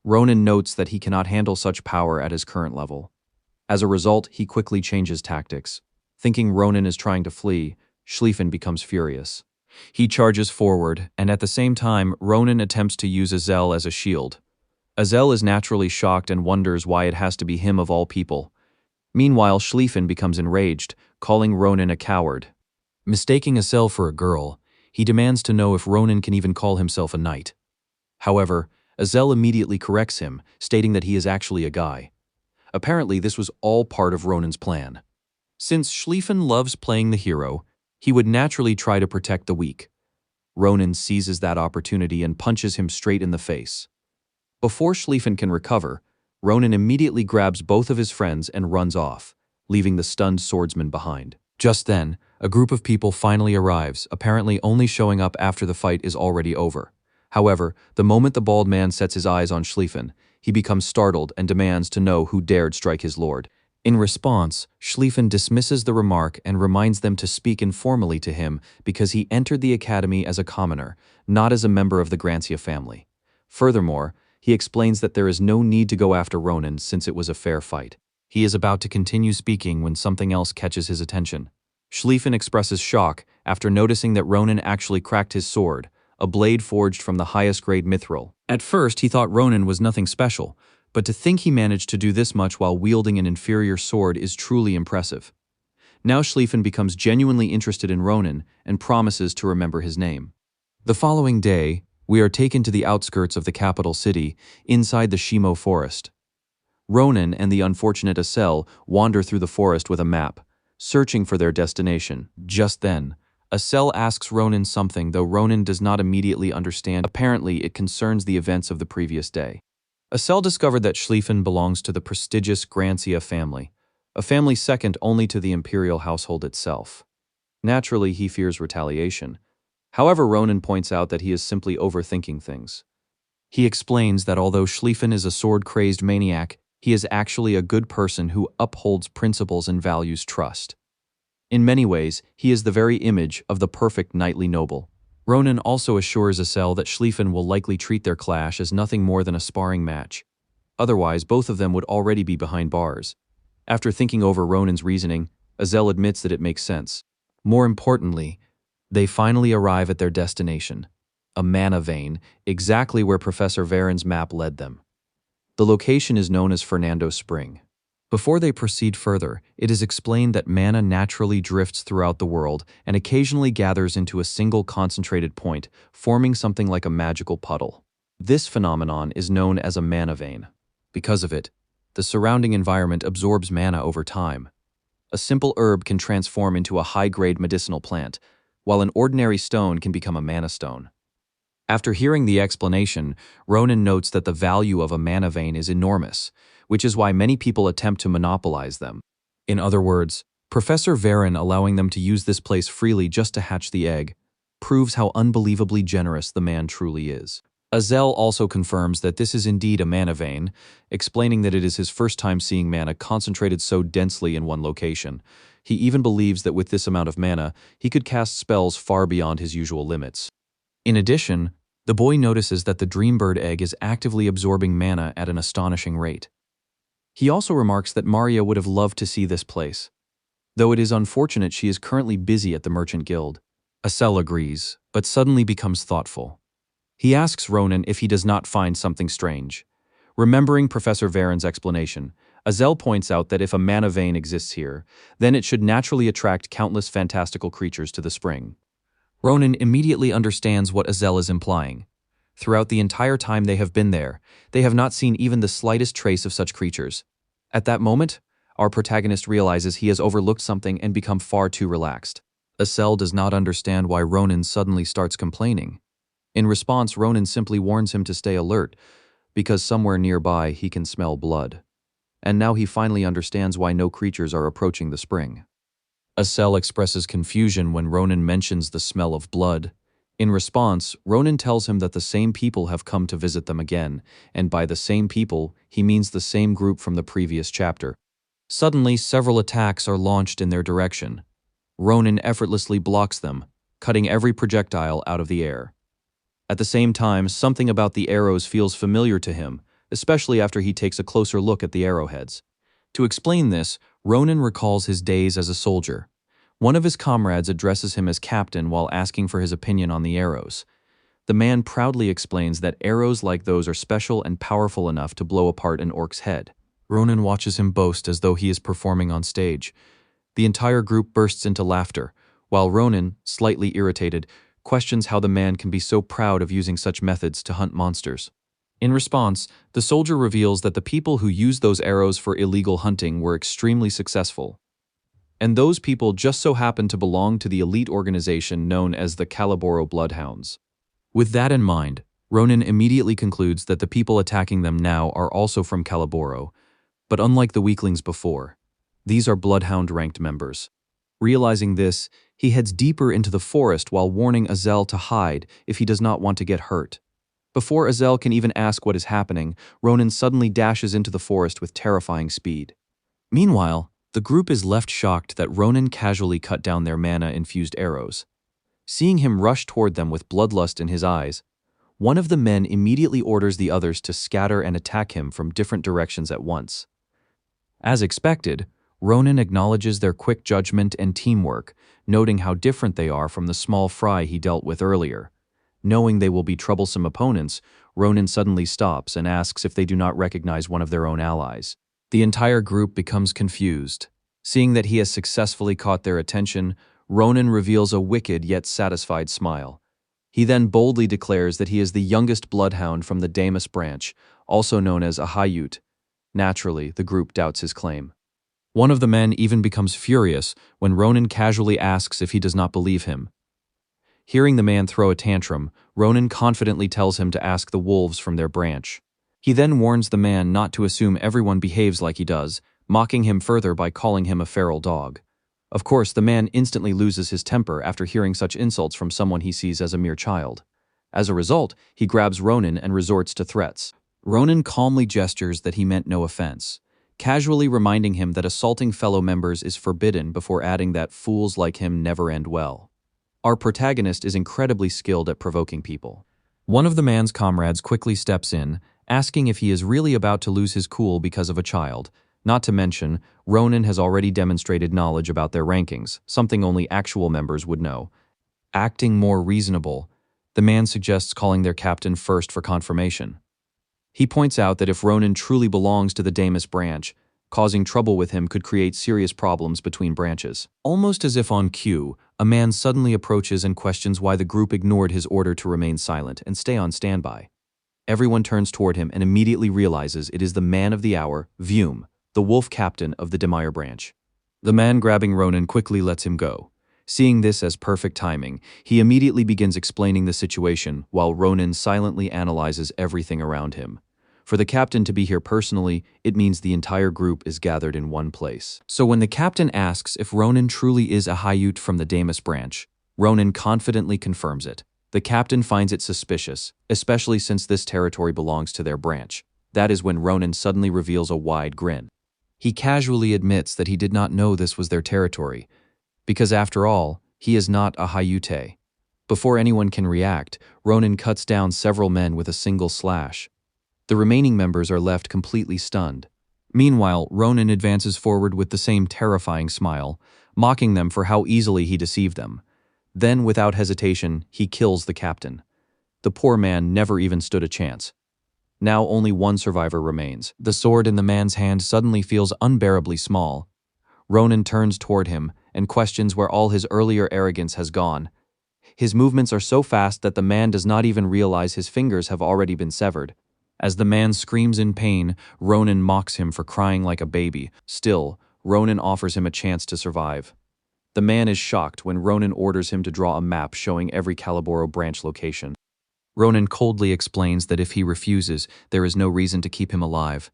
A: Ronan notes that he cannot handle such power at his current level. As a result, he quickly changes tactics. Thinking Ronan is trying to flee, Schlieffen becomes furious. He charges forward, and at the same time, Ronan attempts to use Azel as a shield. Azel is naturally shocked and wonders why it has to be him of all people. Meanwhile, Schlieffen becomes enraged, calling Ronan a coward. Mistaking Azel for a girl, he demands to know if Ronan can even call himself a knight. However, Azel immediately corrects him, stating that he is actually a guy. Apparently, this was all part of Ronan's plan. Since Schlieffen loves playing the hero, he would naturally try to protect the weak. Ronan seizes that opportunity and punches him straight in the face. Before Schlieffen can recover, Ronan immediately grabs both of his friends and runs off, leaving the stunned swordsman behind. Just then, a group of people finally arrives, apparently only showing up after the fight is already over. However, the moment the bald man sets his eyes on Schlieffen, he becomes startled and demands to know who dared strike his lord. In response, Schlieffen dismisses the remark and reminds them to speak informally to him because he entered the academy as a commoner, not as a member of the Grancia family. Furthermore, he explains that there is no need to go after Ronan since it was a fair fight. He is about to continue speaking when something else catches his attention. Schlieffen expresses shock after noticing that Ronan actually cracked his sword, a blade forged from the highest grade mithril. At first, he thought Ronan was nothing special, but to think he managed to do this much while wielding an inferior sword is truly impressive. Now Schlieffen becomes genuinely interested in Ronan and promises to remember his name. The following day, we are taken to the outskirts of the capital city, inside the Shimo forest. Ronan and the unfortunate Azel wander through the forest with a map, searching for their destination. Just then, Azel asks Ronan something, though Ronan does not immediately understand. Apparently, it concerns the events of the previous day. Azel discovered that Schlieffen belongs to the prestigious Grancia family, a family second only to the imperial household itself. Naturally, he fears retaliation. However, Ronan points out that he is simply overthinking things. He explains that although Schlieffen is a sword-crazed maniac, he is actually a good person who upholds principles and values trust. In many ways, he is the very image of the perfect knightly noble. Ronan also assures Azel that Schlieffen will likely treat their clash as nothing more than a sparring match. Otherwise, both of them would already be behind bars. After thinking over Ronan's reasoning, Azel admits that it makes sense. More importantly, they finally arrive at their destination, a mana vein, exactly where Professor Varen's map led them. The location is known as Fernando Spring. Before they proceed further, it is explained that mana naturally drifts throughout the world and occasionally gathers into a single concentrated point, forming something like a magical puddle. This phenomenon is known as a mana vein. Because of it, the surrounding environment absorbs mana over time. A simple herb can transform into a high-grade medicinal plant, while an ordinary stone can become a mana stone. After hearing the explanation, Ronan notes that the value of a mana vein is enormous, which is why many people attempt to monopolize them. In other words, Professor Varen allowing them to use this place freely just to hatch the egg proves how unbelievably generous the man truly is. Azel also confirms that this is indeed a mana vein, explaining that it is his first time seeing mana concentrated so densely in one location. He even believes that with this amount of mana, he could cast spells far beyond his usual limits. In addition, the boy notices that the Dreambird egg is actively absorbing mana at an astonishing rate. He also remarks that Maria would have loved to see this place, though it is unfortunate she is currently busy at the Merchant Guild. Azel agrees, but suddenly becomes thoughtful. He asks Ronan if he does not find something strange. Remembering Professor Varen's explanation, Azel points out that if a mana vein exists here, then it should naturally attract countless fantastical creatures to the spring. Ronan immediately understands what Azel is implying. Throughout the entire time they have been there, they have not seen even the slightest trace of such creatures. At that moment, our protagonist realizes he has overlooked something and become far too relaxed. Azel does not understand why Ronan suddenly starts complaining. In response, Ronan simply warns him to stay alert, because somewhere nearby he can smell blood. And now he finally understands why no creatures are approaching the spring. Azel expresses confusion when Ronan mentions the smell of blood. In response, Ronan tells him that the same people have come to visit them again, and by the same people, he means the same group from the previous chapter. Suddenly, several attacks are launched in their direction. Ronan effortlessly blocks them, cutting every projectile out of the air. At the same time, something about the arrows feels familiar to him, especially after he takes a closer look at the arrowheads. To explain this, Ronan recalls his days as a soldier. One of his comrades addresses him as captain while asking for his opinion on the arrows. The man proudly explains that arrows like those are special and powerful enough to blow apart an orc's head. Ronan watches him boast as though he is performing on stage. The entire group bursts into laughter, while Ronan, slightly irritated, questions how the man can be so proud of using such methods to hunt monsters. In response, the soldier reveals that the people who used those arrows for illegal hunting were extremely successful. And those people just so happen to belong to the elite organization known as the Calaboro Bloodhounds. With that in mind, Ronan immediately concludes that the people attacking them now are also from Calaboro, but unlike the weaklings before, these are Bloodhound-ranked members. Realizing this, he heads deeper into the forest while warning Azel to hide if he does not want to get hurt. Before Azel can even ask what is happening, Ronan suddenly dashes into the forest with terrifying speed. Meanwhile, the group is left shocked that Ronan casually cut down their mana-infused arrows. Seeing him rush toward them with bloodlust in his eyes, one of the men immediately orders the others to scatter and attack him from different directions at once. As expected, Ronan acknowledges their quick judgment and teamwork, noting how different they are from the small fry he dealt with earlier. Knowing they will be troublesome opponents, Ronan suddenly stops and asks if they do not recognize one of their own allies. The entire group becomes confused. Seeing that he has successfully caught their attention, Ronan reveals a wicked yet satisfied smile. He then boldly declares that he is the youngest bloodhound from the Damus branch, also known as a Hayut. Naturally, the group doubts his claim. One of the men even becomes furious when Ronan casually asks if he does not believe him. Hearing the man throw a tantrum, Ronan confidently tells him to ask the wolves from their branch. He then warns the man not to assume everyone behaves like he does, mocking him further by calling him a feral dog. Of course, the man instantly loses his temper after hearing such insults from someone he sees as a mere child. As a result, he grabs Ronan and resorts to threats. Ronan calmly gestures that he meant no offense, casually reminding him that assaulting fellow members is forbidden before adding that fools like him never end well. Our protagonist is incredibly skilled at provoking people. One of the man's comrades quickly steps in, asking if he is really about to lose his cool because of a child. Not to mention, Ronan has already demonstrated knowledge about their rankings, something only actual members would know. Acting more reasonable, the man suggests calling their captain first for confirmation. He points out that if Ronan truly belongs to the Damus branch, causing trouble with him could create serious problems between branches. Almost as if on cue, a man suddenly approaches and questions why the group ignored his order to remain silent and stay on standby. Everyone turns toward him and immediately realizes it is the man of the hour, Vume, the wolf captain of the Demire branch. The man grabbing Ronan quickly lets him go. Seeing this as perfect timing, he immediately begins explaining the situation while Ronan silently analyzes everything around him. For the captain to be here personally, it means the entire group is gathered in one place. So when the captain asks if Ronan truly is a Hayut from the Damus branch, Ronan confidently confirms it. The captain finds it suspicious, especially since this territory belongs to their branch. That is when Ronan suddenly reveals a wide grin. He casually admits that he did not know this was their territory, because after all, he is not a Hayute. Before anyone can react, Ronan cuts down several men with a single slash. The remaining members are left completely stunned. Meanwhile, Ronan advances forward with the same terrifying smile, mocking them for how easily he deceived them. Then, without hesitation, he kills the captain. The poor man never even stood a chance. Now only one survivor remains. The sword in the man's hand suddenly feels unbearably small. Ronan turns toward him and questions where all his earlier arrogance has gone. His movements are so fast that the man does not even realize his fingers have already been severed. As the man screams in pain, Ronan mocks him for crying like a baby. Still, Ronan offers him a chance to survive. The man is shocked when Ronan orders him to draw a map showing every Calaboro branch location. Ronan coldly explains that if he refuses, there is no reason to keep him alive.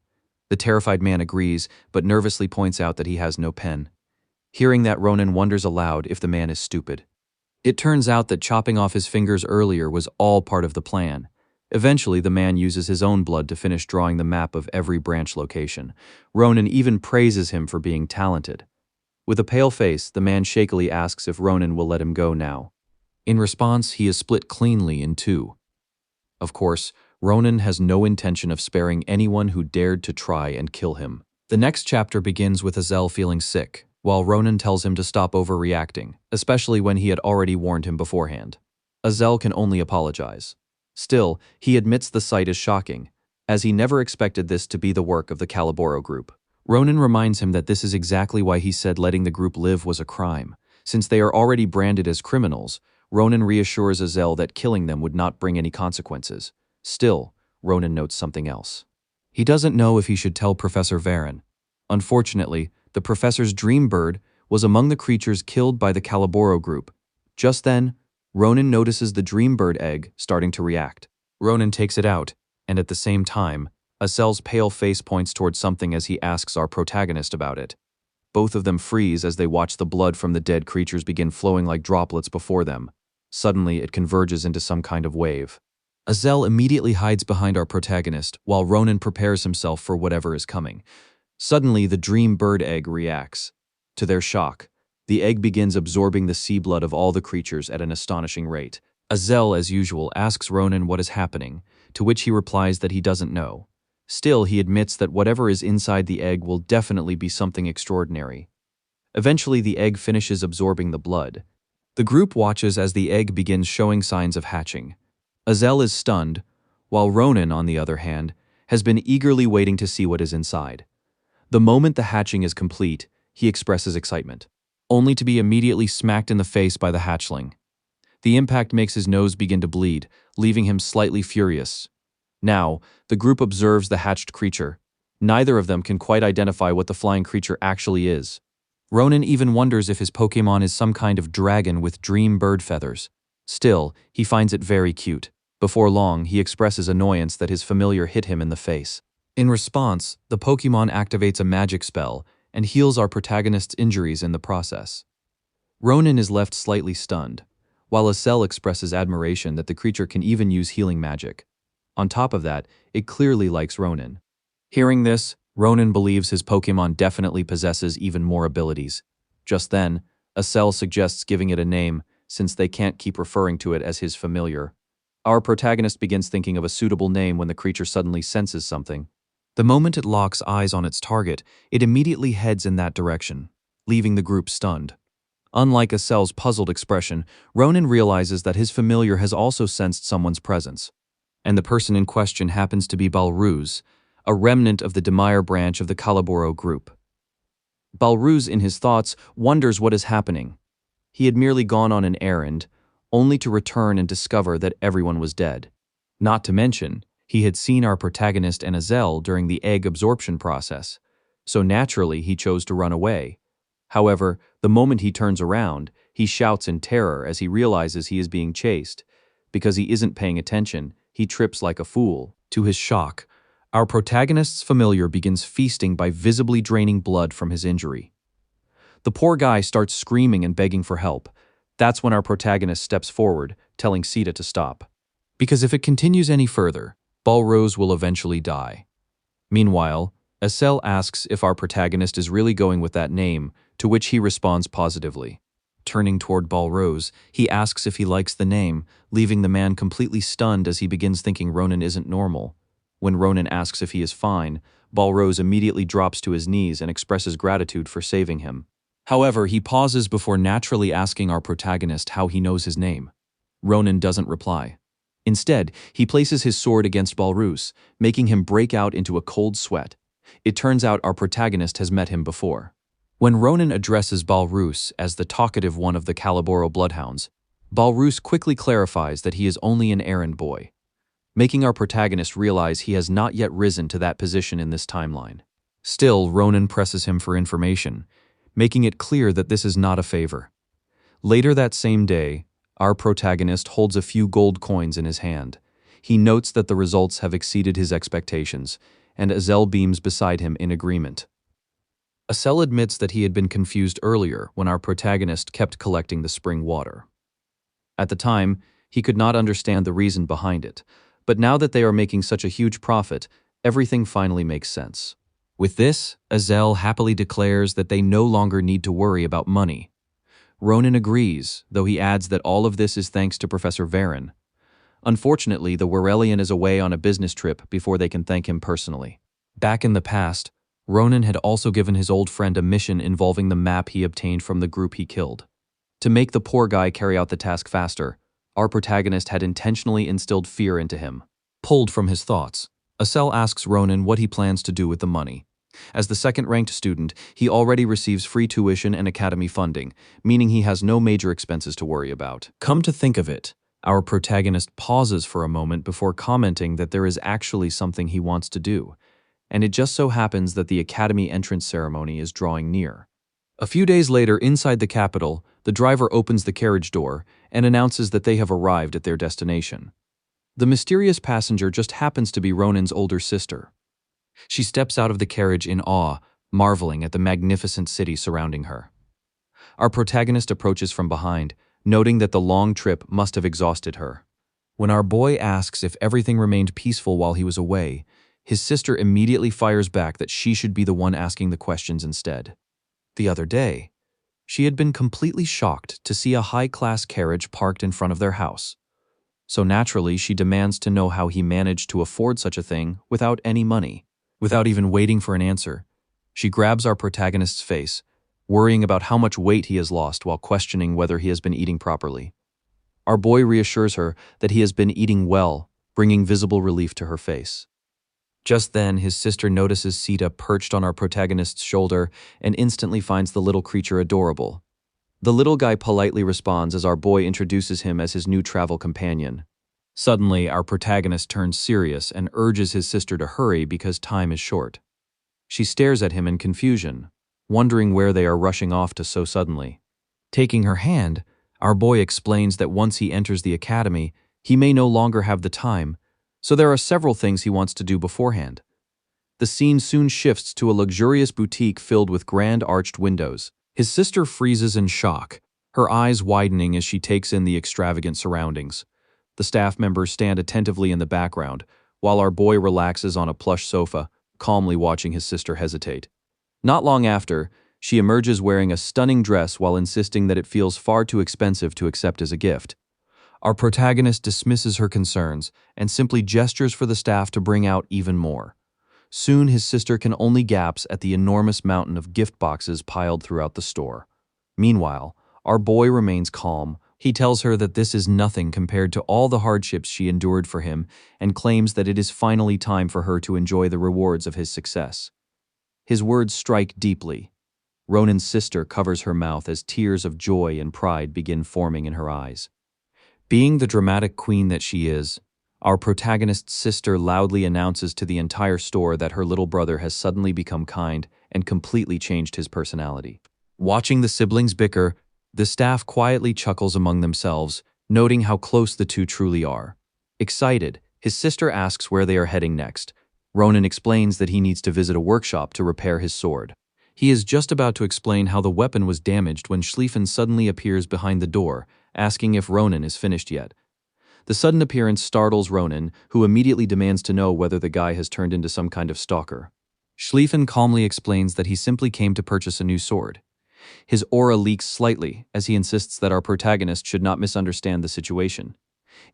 A: The terrified man agrees, but nervously points out that he has no pen. Hearing that, Ronan wonders aloud if the man is stupid. It turns out that chopping off his fingers earlier was all part of the plan. Eventually, the man uses his own blood to finish drawing the map of every branch location. Ronan even praises him for being talented. With a pale face, the man shakily asks if Ronan will let him go now. In response, he is split cleanly in two. Of course, Ronan has no intention of sparing anyone who dared to try and kill him. The next chapter begins with Azel feeling sick, while Ronan tells him to stop overreacting, especially when he had already warned him beforehand. Azel can only apologize. Still, he admits the sight is shocking, as he never expected this to be the work of the Calaboro group. Ronan reminds him that this is exactly why he said letting the group live was a crime. Since they are already branded as criminals, Ronan reassures Azel that killing them would not bring any consequences. Still, Ronan notes something else. He doesn't know if he should tell Professor Varen. Unfortunately, the professor's dream bird was among the creatures killed by the Calaboro group. Just then, Ronan notices the dream bird egg starting to react. Ronan takes it out, and at the same time, Azel's pale face points towards something as he asks our protagonist about it. Both of them freeze as they watch the blood from the dead creatures begin flowing like droplets before them. Suddenly, it converges into some kind of wave. Azel immediately hides behind our protagonist, while Ronan prepares himself for whatever is coming. Suddenly, the dream bird egg reacts. To their shock, the egg begins absorbing the sea blood of all the creatures at an astonishing rate. Azel, as usual, asks Ronan what is happening, to which he replies that he doesn't know. Still, he admits that whatever is inside the egg will definitely be something extraordinary. Eventually, the egg finishes absorbing the blood. The group watches as the egg begins showing signs of hatching. Azel is stunned, while Ronan, on the other hand, has been eagerly waiting to see what is inside. The moment the hatching is complete, he expresses excitement, only to be immediately smacked in the face by the hatchling. The impact makes his nose begin to bleed, leaving him slightly furious. Now, the group observes the hatched creature. Neither of them can quite identify what the flying creature actually is. Ronan even wonders if his Pokémon is some kind of dragon with dream bird feathers. Still, he finds it very cute. Before long, he expresses annoyance that his familiar hit him in the face. In response, the Pokémon activates a magic spell and heals our protagonist's injuries in the process. Ronan is left slightly stunned, while Azel expresses admiration that the creature can even use healing magic. On top of that, it clearly likes Ronan. Hearing this, Ronan believes his Pokémon definitely possesses even more abilities. Just then, Azel suggests giving it a name, since they can't keep referring to it as his familiar. Our protagonist begins thinking of a suitable name when the creature suddenly senses something. The moment it locks eyes on its target, it immediately heads in that direction, leaving the group stunned. Unlike Azel's puzzled expression, Ronan realizes that his familiar has also sensed someone's presence. And the person in question happens to be Balruz, a remnant of the Demire branch of the Calaboro group. Balruz, in his thoughts, wonders what is happening. He had merely gone on an errand, only to return and discover that everyone was dead. Not to mention, he had seen our protagonist and Azel during the egg absorption process, so naturally he chose to run away. However, the moment he turns around, he shouts in terror as he realizes he is being chased. Because he isn't paying attention, he trips like a fool. To his shock, our protagonist's familiar begins feasting by visibly draining blood from his injury. The poor guy starts screaming and begging for help. That's when our protagonist steps forward, telling Sita to stop. Because if it continues any further, Balruz will eventually die. Meanwhile, Azel asks if our protagonist is really going with that name, to which he responds positively. Turning toward Balruz, he asks if he likes the name, leaving the man completely stunned as he begins thinking Ronan isn't normal. When Ronan asks if he is fine, Balruz immediately drops to his knees and expresses gratitude for saving him. However, he pauses before naturally asking our protagonist how he knows his name. Ronan doesn't reply. Instead, he places his sword against Balrus, making him break out into a cold sweat. It turns out our protagonist has met him before. When Ronan addresses Balrus as the talkative one of the Caliboro bloodhounds, Balrus quickly clarifies that he is only an errand boy, making our protagonist realize he has not yet risen to that position in this timeline. Still, Ronan presses him for information, making it clear that this is not a favor. Later that same day, our protagonist holds a few gold coins in his hand. He notes that the results have exceeded his expectations, and Azel beams beside him in agreement. Azel admits that he had been confused earlier when our protagonist kept collecting the spring water. At the time, he could not understand the reason behind it, but now that they are making such a huge profit, everything finally makes sense. With this, Azel happily declares that they no longer need to worry about money. Ronan agrees, though he adds that all of this is thanks to Professor Varen. Unfortunately, the Werelian is away on a business trip before they can thank him personally. Back in the past, Ronan had also given his old friend a mission involving the map he obtained from the group he killed. To make the poor guy carry out the task faster, our protagonist had intentionally instilled fear into him. Pulled from his thoughts, Azel asks Ronan what he plans to do with the money. As the second-ranked student, he already receives free tuition and academy funding, meaning he has no major expenses to worry about. Come to think of it, our protagonist pauses for a moment before commenting that there is actually something he wants to do, and it just so happens that the academy entrance ceremony is drawing near. A few days later, inside the capital, the driver opens the carriage door and announces that they have arrived at their destination. The mysterious passenger just happens to be Ronan's older sister. She steps out of the carriage in awe, marveling at the magnificent city surrounding her. Our protagonist approaches from behind, noting that the long trip must have exhausted her. When our boy asks if everything remained peaceful while he was away, his sister immediately fires back that she should be the one asking the questions instead. The other day, she had been completely shocked to see a high-class carriage parked in front of their house. So naturally, she demands to know how he managed to afford such a thing without any money. Without even waiting for an answer, she grabs our protagonist's face, worrying about how much weight he has lost while questioning whether he has been eating properly. Our boy reassures her that he has been eating well, bringing visible relief to her face. Just then, his sister notices Sita perched on our protagonist's shoulder and instantly finds the little creature adorable. The little guy politely responds as our boy introduces him as his new travel companion. Suddenly, our protagonist turns serious and urges his sister to hurry because time is short. She stares at him in confusion, wondering where they are rushing off to so suddenly. Taking her hand, our boy explains that once he enters the academy, he may no longer have the time, so there are several things he wants to do beforehand. The scene soon shifts to a luxurious boutique filled with grand arched windows. His sister freezes in shock, her eyes widening as she takes in the extravagant surroundings. The staff members stand attentively in the background, while our boy relaxes on a plush sofa, calmly watching his sister hesitate. Not long after, she emerges wearing a stunning dress while insisting that it feels far too expensive to accept as a gift. Our protagonist dismisses her concerns and simply gestures for the staff to bring out even more. Soon his sister can only gasp at the enormous mountain of gift boxes piled throughout the store. Meanwhile, our boy remains calm. He tells her that this is nothing compared to all the hardships she endured for him and claims that it is finally time for her to enjoy the rewards of his success. His words strike deeply. Ronan's sister covers her mouth as tears of joy and pride begin forming in her eyes. Being the dramatic queen that she is, our protagonist's sister loudly announces to the entire store that her little brother has suddenly become kind and completely changed his personality. Watching the siblings bicker, the staff quietly chuckles among themselves, noting how close the two truly are. Excited, his sister asks where they are heading next. Ronan explains that he needs to visit a workshop to repair his sword. He is just about to explain how the weapon was damaged when Schlieffen suddenly appears behind the door, asking if Ronan is finished yet. The sudden appearance startles Ronan, who immediately demands to know whether the guy has turned into some kind of stalker. Schlieffen calmly explains that he simply came to purchase a new sword. His aura leaks slightly as he insists that our protagonist should not misunderstand the situation.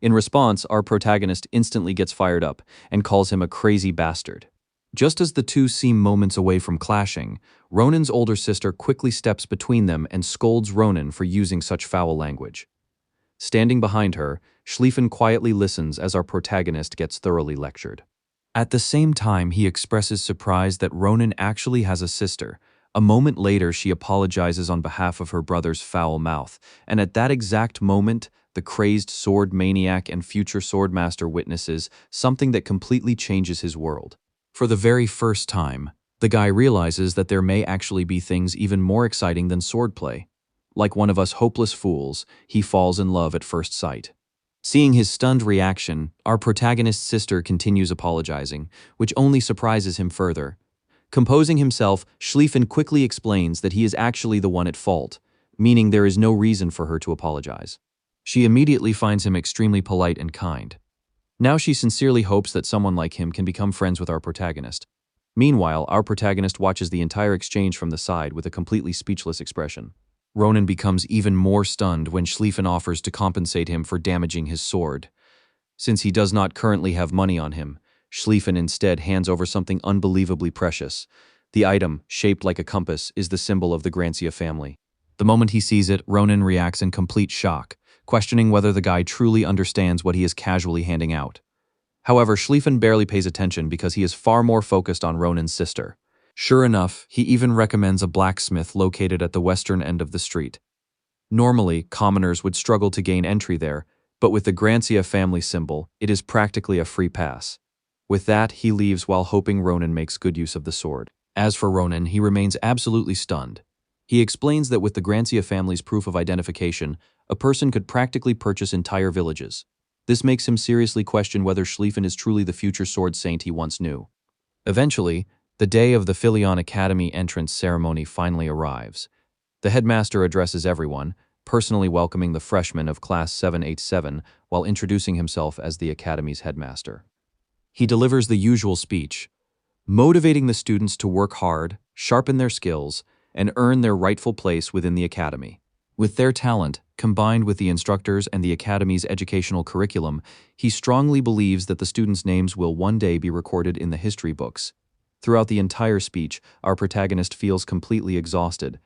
A: In response, our protagonist instantly gets fired up and calls him a crazy bastard. Just as the two seem moments away from clashing, Ronan's older sister quickly steps between them and scolds Ronan for using such foul language. Standing behind her, Schlieffen quietly listens as our protagonist gets thoroughly lectured. At the same time, he expresses surprise that Ronan actually has a sister. A moment later, she apologizes on behalf of her brother's foul mouth, and at that exact moment, the crazed sword maniac and future swordmaster witnesses something that completely changes his world. For the very first time, the guy realizes that there may actually be things even more exciting than swordplay. Like one of us hopeless fools, he falls in love at first sight. Seeing his stunned reaction, our protagonist's sister continues apologizing, which only surprises him further. Composing himself, Schlieffen quickly explains that he is actually the one at fault, meaning there is no reason for her to apologize. She immediately finds him extremely polite and kind. Now she sincerely hopes that someone like him can become friends with our protagonist. Meanwhile, our protagonist watches the entire exchange from the side with a completely speechless expression. Ronan becomes even more stunned when Schlieffen offers to compensate him for damaging his sword. Since he does not currently have money on him, Schlieffen instead hands over something unbelievably precious. The item, shaped like a compass, is the symbol of the Grancia family. The moment he sees it, Ronan reacts in complete shock, questioning whether the guy truly understands what he is casually handing out. However, Schlieffen barely pays attention because he is far more focused on Ronan's sister. Sure enough, he even recommends a blacksmith located at the western end of the street. Normally, commoners would struggle to gain entry there, but with the Grancia family symbol, it is practically a free pass. With that, he leaves while hoping Ronan makes good use of the sword. As for Ronan, he remains absolutely stunned. He explains that with the Grancia family's proof of identification, a person could practically purchase entire villages. This makes him seriously question whether Schlieffen is truly the future sword saint he once knew. Eventually, the day of the Imperial Academy entrance ceremony finally arrives. The headmaster addresses everyone, personally welcoming the freshmen of Class 787 while introducing himself as the Academy's headmaster. He delivers the usual speech, motivating the students to work hard, sharpen their skills, and earn their rightful place within the Academy. With their talent, combined with the instructors and the Academy's educational curriculum, he strongly believes that the students' names will one day be recorded in the history books. Throughout the entire speech, our protagonist feels completely exhausted.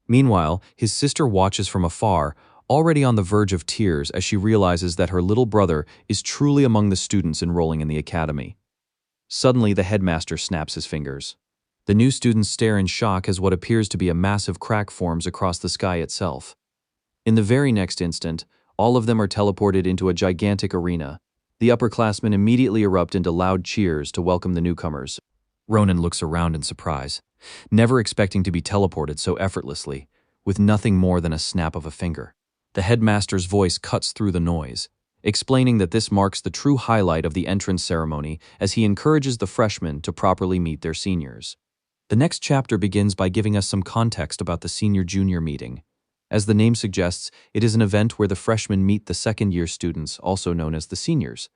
A: Meanwhile, his sister watches from afar, already on the verge of tears as she realizes that her little brother is truly among the students enrolling in the Academy. Suddenly, the headmaster snaps his fingers. The new students stare in shock as what appears to be a massive crack forms across the sky itself. In the very next instant, all of them are teleported into a gigantic arena. The upperclassmen immediately erupt into loud cheers to welcome the newcomers. Ronan looks around in surprise, never expecting to be teleported so effortlessly, with nothing more than a snap of a finger. The headmaster's voice cuts through the noise, explaining that this marks the true highlight of the entrance ceremony as he encourages the freshmen to properly meet their seniors. The next chapter begins by giving us some context about the senior-junior meeting. As the name suggests, it is an event where the freshmen meet the second-year students, also known as the seniors.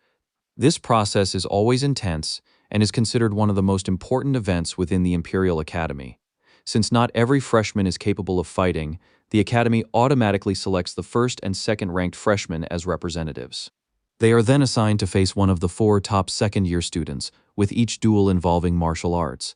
A: This process is always intense and is considered one of the most important events within the Imperial Academy. Since not every freshman is capable of fighting, the Academy automatically selects the first and second-ranked freshmen as representatives. They are then assigned to face one of the 4 top second-year students, with each duel involving martial arts.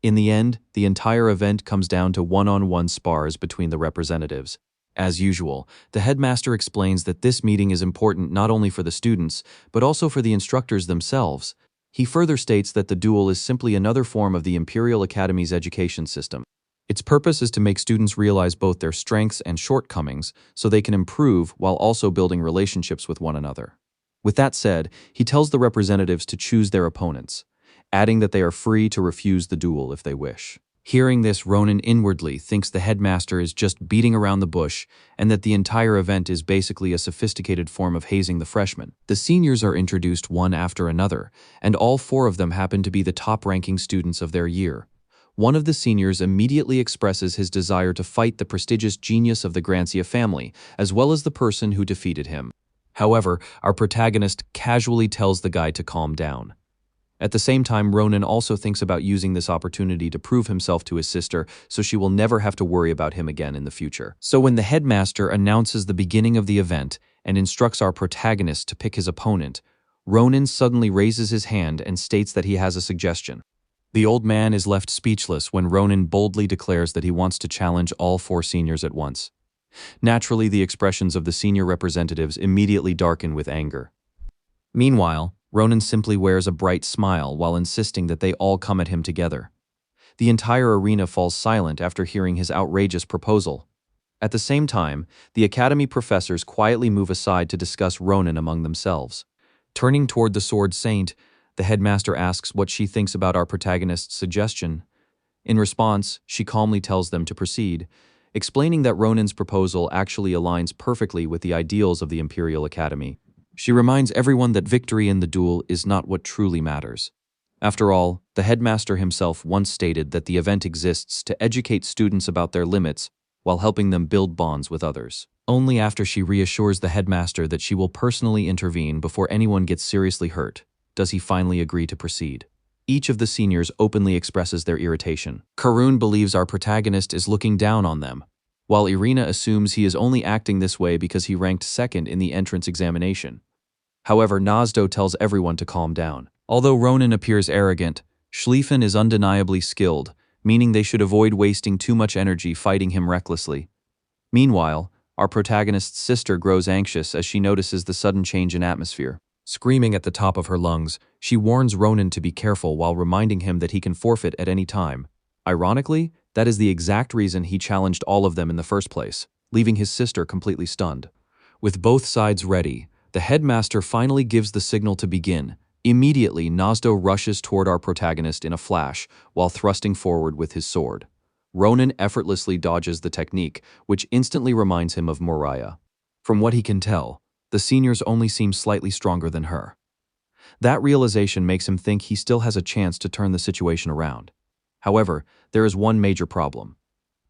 A: In the end, the entire event comes down to one-on-one spars between the representatives. As usual, the headmaster explains that this meeting is important not only for the students, but also for the instructors themselves. He further states that the duel is simply another form of the Imperial Academy's education system. Its purpose is to make students realize both their strengths and shortcomings so they can improve while also building relationships with one another. With that said, he tells the representatives to choose their opponents, adding that they are free to refuse the duel if they wish. Hearing this, Ronan inwardly thinks the headmaster is just beating around the bush and that the entire event is basically a sophisticated form of hazing the freshmen. The seniors are introduced one after another, and all 4 of them happen to be the top-ranking students of their year. One of the seniors immediately expresses his desire to fight the prestigious genius of the Grancia family, as well as the person who defeated him. However, our protagonist casually tells the guy to calm down. At the same time, Ronan also thinks about using this opportunity to prove himself to his sister so she will never have to worry about him again in the future. So when the headmaster announces the beginning of the event and instructs our protagonist to pick his opponent, Ronan suddenly raises his hand and states that he has a suggestion. The old man is left speechless when Ronan boldly declares that he wants to challenge all 4 seniors at once. Naturally, the expressions of the senior representatives immediately darken with anger. Meanwhile, Ronan simply wears a bright smile while insisting that they all come at him together. The entire arena falls silent after hearing his outrageous proposal. At the same time, the Academy professors quietly move aside to discuss Ronan among themselves. Turning toward the Sword Saint, the headmaster asks what she thinks about our protagonist's suggestion. In response, she calmly tells them to proceed, explaining that Ronan's proposal actually aligns perfectly with the ideals of the Imperial Academy. She reminds everyone that victory in the duel is not what truly matters. After all, the headmaster himself once stated that the event exists to educate students about their limits while helping them build bonds with others. Only after she reassures the headmaster that she will personally intervene before anyone gets seriously hurt does he finally agree to proceed. Each of the seniors openly expresses their irritation. Karun believes our protagonist is looking down on them, while Irina assumes he is only acting this way because he ranked second in the entrance examination. However, Nazdo tells everyone to calm down. Although Ronan appears arrogant, Schlieffen is undeniably skilled, meaning they should avoid wasting too much energy fighting him recklessly. Meanwhile, our protagonist's sister grows anxious as she notices the sudden change in atmosphere. Screaming at the top of her lungs, she warns Ronan to be careful while reminding him that he can forfeit at any time. Ironically, that is the exact reason he challenged all of them in the first place, leaving his sister completely stunned. With both sides ready, the headmaster finally gives the signal to begin. Immediately, Nazdo rushes toward our protagonist in a flash while thrusting forward with his sword. Ronan effortlessly dodges the technique, which instantly reminds him of Moriah. From what he can tell, the seniors only seem slightly stronger than her. That realization makes him think he still has a chance to turn the situation around. However, there is one major problem.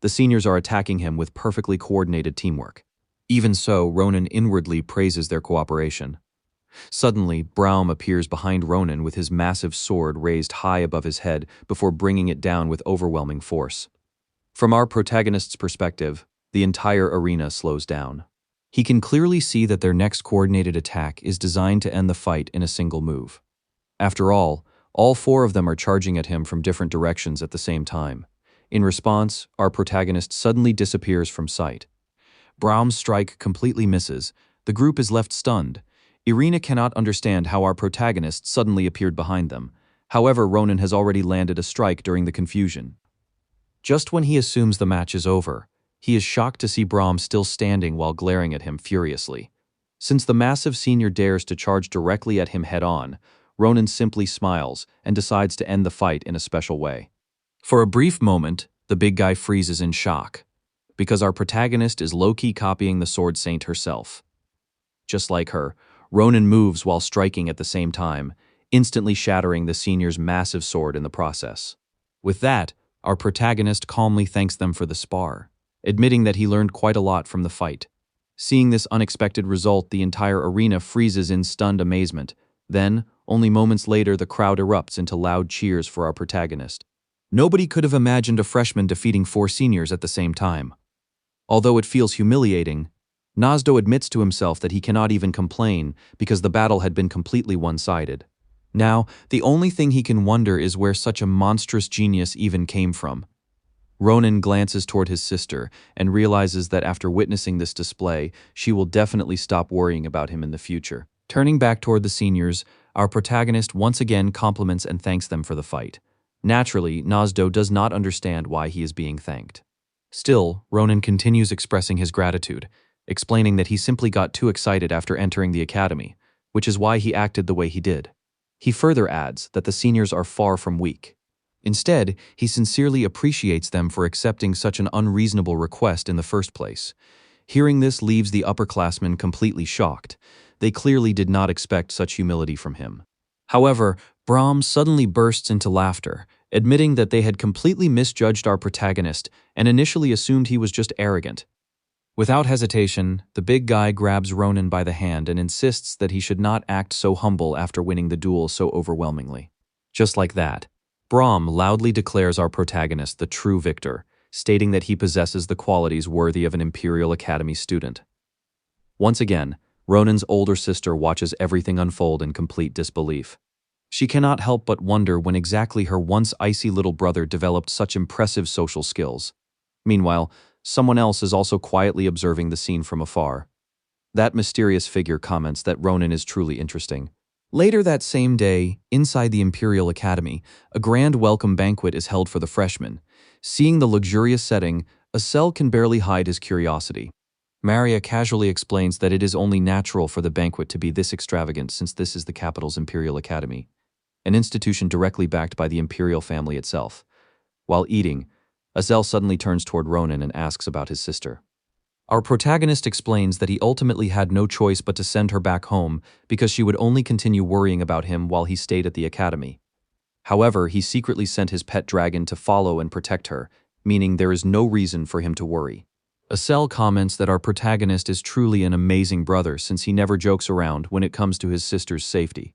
A: The seniors are attacking him with perfectly coordinated teamwork. Even so, Ronan inwardly praises their cooperation. Suddenly, Braum appears behind Ronan with his massive sword raised high above his head before bringing it down with overwhelming force. From our protagonist's perspective, the entire arena slows down. He can clearly see that their next coordinated attack is designed to end the fight in a single move. After all four of them are charging at him from different directions at the same time. In response, our protagonist suddenly disappears from sight. Braum's strike completely misses. The group is left stunned. Irina cannot understand how our protagonist suddenly appeared behind them. However, Ronan has already landed a strike during the confusion. Just when he assumes the match is over, he is shocked to see Braum still standing while glaring at him furiously. Since the massive senior dares to charge directly at him head-on, Ronan simply smiles and decides to end the fight in a special way. For a brief moment, the big guy freezes in shock, because our protagonist is low-key copying the Sword Saint herself. Just like her, Ronan moves while striking at the same time, instantly shattering the senior's massive sword in the process. With that, our protagonist calmly thanks them for the spar, admitting that he learned quite a lot from the fight. Seeing this unexpected result, the entire arena freezes in stunned amazement. Then, only moments later, the crowd erupts into loud cheers for our protagonist. Nobody could have imagined a freshman defeating four seniors at the same time. Although it feels humiliating, Nazdo admits to himself that he cannot even complain because the battle had been completely one-sided. Now, the only thing he can wonder is where such a monstrous genius even came from. Ronan glances toward his sister and realizes that after witnessing this display, she will definitely stop worrying about him in the future. Turning back toward the seniors, our protagonist once again compliments and thanks them for the fight. Naturally, Nazdo does not understand why he is being thanked. Still, Ronan continues expressing his gratitude, explaining that he simply got too excited after entering the academy, which is why he acted the way he did. He further adds that the seniors are far from weak. Instead, he sincerely appreciates them for accepting such an unreasonable request in the first place. Hearing this leaves the upperclassmen completely shocked. They clearly did not expect such humility from him. However, Braum suddenly bursts into laughter, admitting that they had completely misjudged our protagonist and initially assumed he was just arrogant. Without hesitation, the big guy grabs Ronan by the hand and insists that he should not act so humble after winning the duel so overwhelmingly. Just like that, Braum loudly declares our protagonist the true victor, stating that he possesses the qualities worthy of an Imperial Academy student. Once again, Ronan's older sister watches everything unfold in complete disbelief. She cannot help but wonder when exactly her once icy little brother developed such impressive social skills. Meanwhile, Someone else is also quietly observing the scene from afar. That mysterious figure comments that Ronan is truly interesting. Later that same day, inside the Imperial Academy, a grand welcome banquet is held for the freshmen. Seeing the luxurious setting, Asel can barely hide his curiosity. Maria casually explains that it is only natural for the banquet to be this extravagant since this is the capital's Imperial Academy, an institution directly backed by the imperial family itself. While eating, Asel suddenly turns toward Ronan and asks about his sister. Our protagonist explains that he ultimately had no choice but to send her back home because she would only continue worrying about him while he stayed at the academy. However, he secretly sent his pet dragon to follow and protect her, meaning there is no reason for him to worry. Asel comments that our protagonist is truly an amazing brother since he never jokes around when it comes to his sister's safety.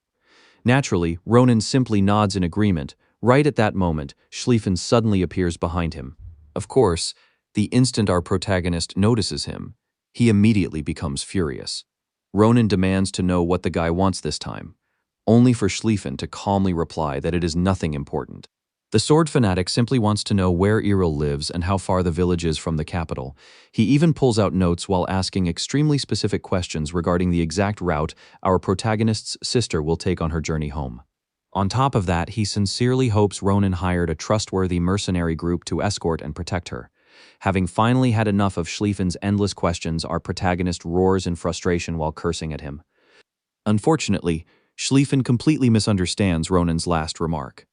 A: Naturally, Ronan simply nods in agreement. Right at that moment, Schlieffen suddenly appears behind him. Of course, the instant our protagonist notices him, he immediately becomes furious. Ronan demands to know what the guy wants this time, only for Schlieffen to calmly reply that it is nothing important. The sword fanatic simply wants to know where Errol lives and how far the village is from the capital. He even pulls out notes while asking extremely specific questions regarding the exact route our protagonist's sister will take on her journey home. On top of that, he sincerely hopes Ronan hired a trustworthy mercenary group to escort and protect her. Having finally had enough of Schlieffen's endless questions, our protagonist roars in frustration while cursing at him. Unfortunately, Schlieffen completely misunderstands Ronan's last remark.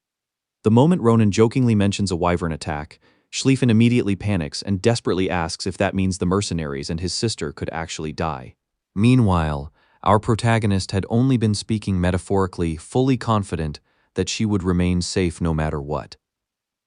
A: The moment Ronan jokingly mentions a wyvern attack, Schlieffen immediately panics and desperately asks if that means the mercenaries and his sister could actually die. Meanwhile, our protagonist had only been speaking metaphorically, fully confident that she would remain safe no matter what.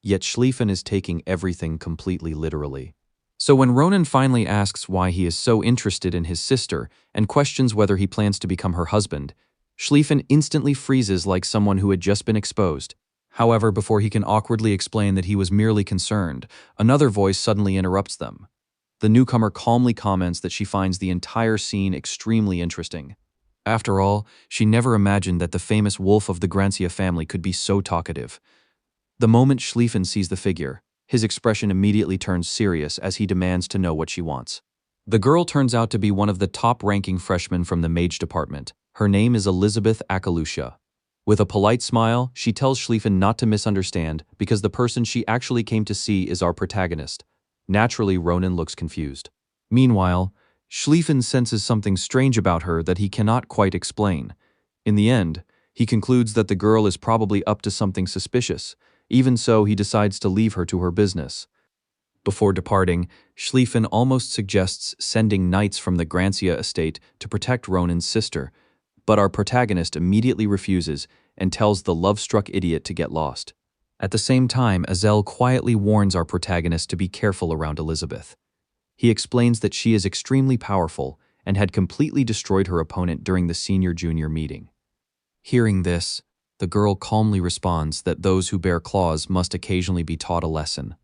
A: Yet Schlieffen is taking everything completely literally. So when Ronan finally asks why he is so interested in his sister and questions whether he plans to become her husband, Schlieffen instantly freezes like someone who had just been exposed. However, before he can awkwardly explain that he was merely concerned, another voice suddenly interrupts them. The newcomer calmly comments that she finds the entire scene extremely interesting. After all, she never imagined that the famous wolf of the Grancia family could be so talkative. The moment Schlieffen sees the figure, his expression immediately turns serious as he demands to know what she wants. The girl turns out to be one of the top-ranking freshmen from the mage department. Her name is Elizabeth Akalusha. With a polite smile, she tells Schlieffen not to misunderstand because the person she actually came to see is our protagonist. Naturally, Ronan looks confused. Meanwhile, Schlieffen senses something strange about her that he cannot quite explain. In the end, he concludes that the girl is probably up to something suspicious. Even so, he decides to leave her to her business. Before departing, Schlieffen almost suggests sending knights from the Grancia estate to protect Ronan's sister, but our protagonist immediately refuses and tells the love-struck idiot to get lost. At the same time, Asel quietly warns our protagonist to be careful around Elizabeth. He explains that she is extremely powerful and had completely destroyed her opponent during the senior-junior meeting. Hearing this, the girl calmly responds that those who bear claws must occasionally be taught a lesson.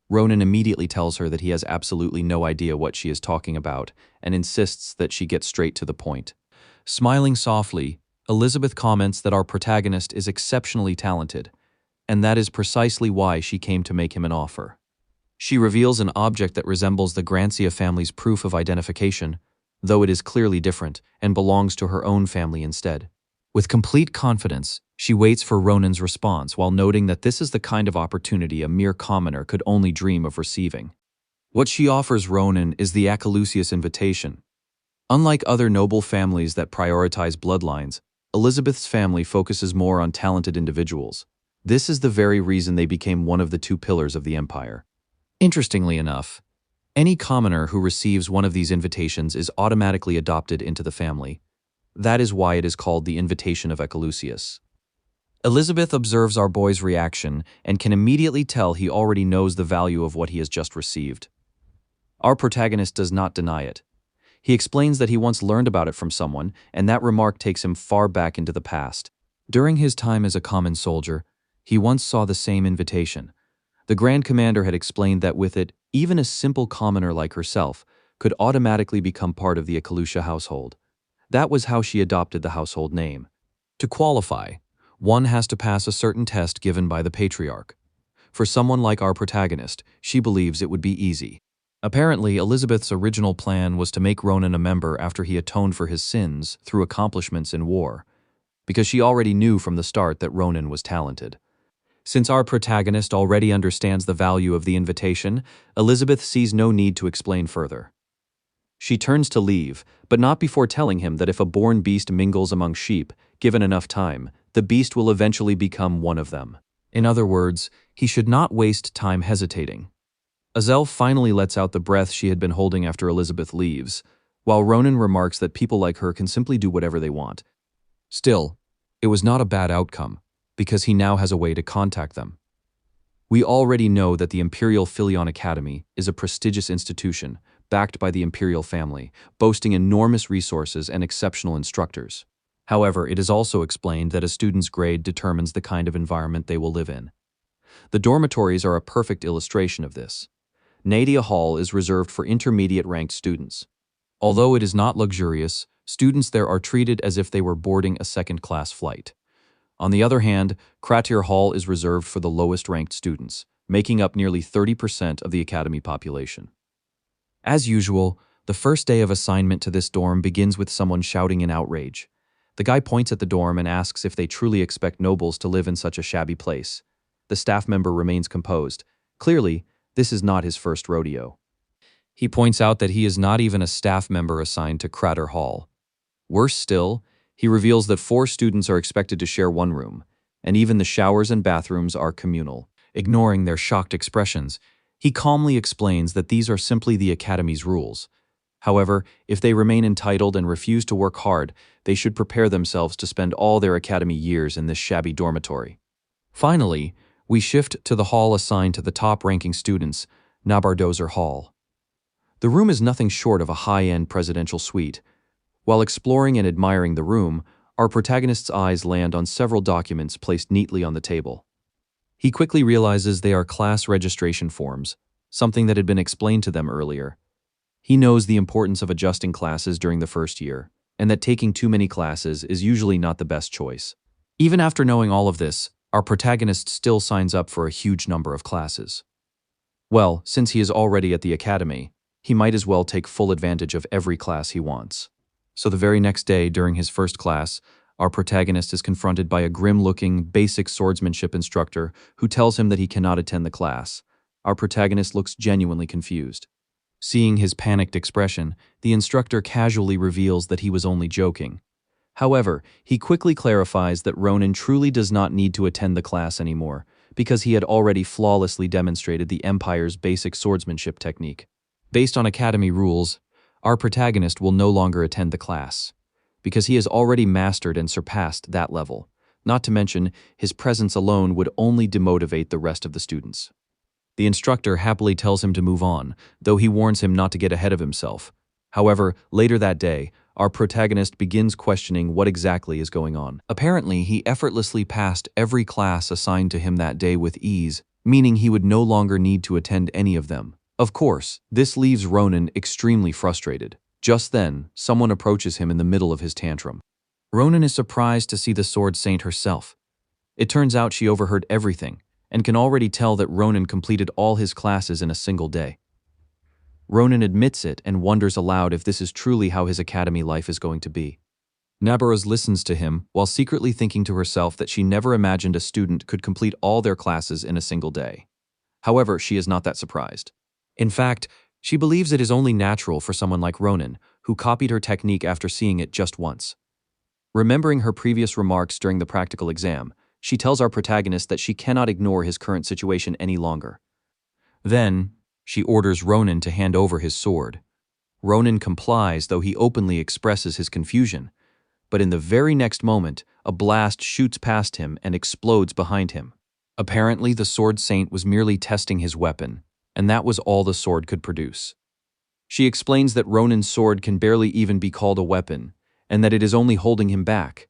A: Ronan immediately tells her that he has absolutely no idea what she is talking about and insists that she get straight to the point. Smiling softly, Elizabeth comments that our protagonist is exceptionally talented, and that is precisely why she came to make him an offer. She reveals an object that resembles the Grancia family's proof of identification, though it is clearly different and belongs to her own family instead. With complete confidence, she waits for Ronan's response while noting that this is the kind of opportunity a mere commoner could only dream of receiving. What she offers Ronan is the Acalusius invitation. Unlike other noble families that prioritize bloodlines, Elizabeth's family focuses more on talented individuals. This is the very reason they became one of the two pillars of the empire. Interestingly enough, any commoner who receives one of these invitations is automatically adopted into the family. That is why it is called the Invitation of Acalusius. Elizabeth observes our boy's reaction and can immediately tell he already knows the value of what he has just received. Our protagonist does not deny it. He explains that he once learned about it from someone, and that remark takes him far back into the past. During his time as a common soldier, he once saw the same invitation. The Grand Commander had explained that with it, even a simple commoner like herself could automatically become part of the Akalusha household. That was how she adopted the household name. To qualify, one has to pass a certain test given by the patriarch. For someone like our protagonist, she believes it would be easy. Apparently, Elizabeth's original plan was to make Ronan a member after he atoned for his sins through accomplishments in war, because she already knew from the start that Ronan was talented. Since our protagonist already understands the value of the invitation, Elizabeth sees no need to explain further. She turns to leave, but not before telling him that if a born beast mingles among sheep, given enough time, the beast will eventually become one of them. In other words, he should not waste time hesitating. Azel finally lets out the breath she had been holding after Elizabeth leaves, while Ronan remarks that people like her can simply do whatever they want. Still, it was not a bad outcome, because he now has a way to contact them. We already know that the Imperial Academy is a prestigious institution, backed by the imperial family, boasting enormous resources and exceptional instructors. However, it is also explained that a student's grade determines the kind of environment they will live in. The dormitories are a perfect illustration of this. Nadia Hall is reserved for intermediate-ranked students. Although it is not luxurious, students there are treated as if they were boarding a second-class flight. On the other hand, Kratir Hall is reserved for the lowest-ranked students, making up nearly 30% of the academy population. As usual, the first day of assignment to this dorm begins with someone shouting in outrage. The guy points at the dorm and asks if they truly expect nobles to live in such a shabby place. The staff member remains composed. Clearly, this is not his first rodeo. He points out that he is not even a staff member assigned to Kratir Hall. Worse still, he reveals that 4 students are expected to share one room, and even the showers and bathrooms are communal. Ignoring their shocked expressions, he calmly explains that these are simply the academy's rules. However, if they remain entitled and refuse to work hard, they should prepare themselves to spend all their academy years in this shabby dormitory. Finally, we shift to the hall assigned to the top-ranking students, Nabardozer Hall. The room is nothing short of a high-end presidential suite. While exploring and admiring the room, our protagonist's eyes land on several documents placed neatly on the table. He quickly realizes they are class registration forms, something that had been explained to them earlier. He knows the importance of adjusting classes during the first year, and that taking too many classes is usually not the best choice. Even after knowing all of this, our protagonist still signs up for a huge number of classes. Well, since he is already at the academy, he might as well take full advantage of every class he wants. So the very next day, during his first class, our protagonist is confronted by a grim-looking, basic swordsmanship instructor who tells him that he cannot attend the class. Our protagonist looks genuinely confused. Seeing his panicked expression, the instructor casually reveals that he was only joking. However, he quickly clarifies that Ronan truly does not need to attend the class anymore, because he had already flawlessly demonstrated the Empire's basic swordsmanship technique. Based on academy rules, our protagonist will no longer attend the class, because he has already mastered and surpassed that level. Not to mention, his presence alone would only demotivate the rest of the students. The instructor happily tells him to move on, though he warns him not to get ahead of himself. However, later that day, our protagonist begins questioning what exactly is going on. Apparently, he effortlessly passed every class assigned to him that day with ease, meaning he would no longer need to attend any of them. Of course, this leaves Ronan extremely frustrated. Just then, someone approaches him in the middle of his tantrum. Ronan is surprised to see the Sword Saint herself. It turns out she overheard everything, and can already tell that Ronan completed all his classes in a single day. Ronan admits it and wonders aloud if this is truly how his academy life is going to be. Nabaruz listens to him while secretly thinking to herself that she never imagined a student could complete all their classes in a single day. However, she is not that surprised. In fact, she believes it is only natural for someone like Ronan, who copied her technique after seeing it just once. Remembering her previous remarks during the practical exam, she tells our protagonist that she cannot ignore his current situation any longer. Then, she orders Ronan to hand over his sword. Ronan complies, though he openly expresses his confusion. But in the very next moment, a blast shoots past him and explodes behind him. Apparently, the Sword Saint was merely testing his weapon, and that was all the sword could produce. She explains that Ronan's sword can barely even be called a weapon, and that it is only holding him back.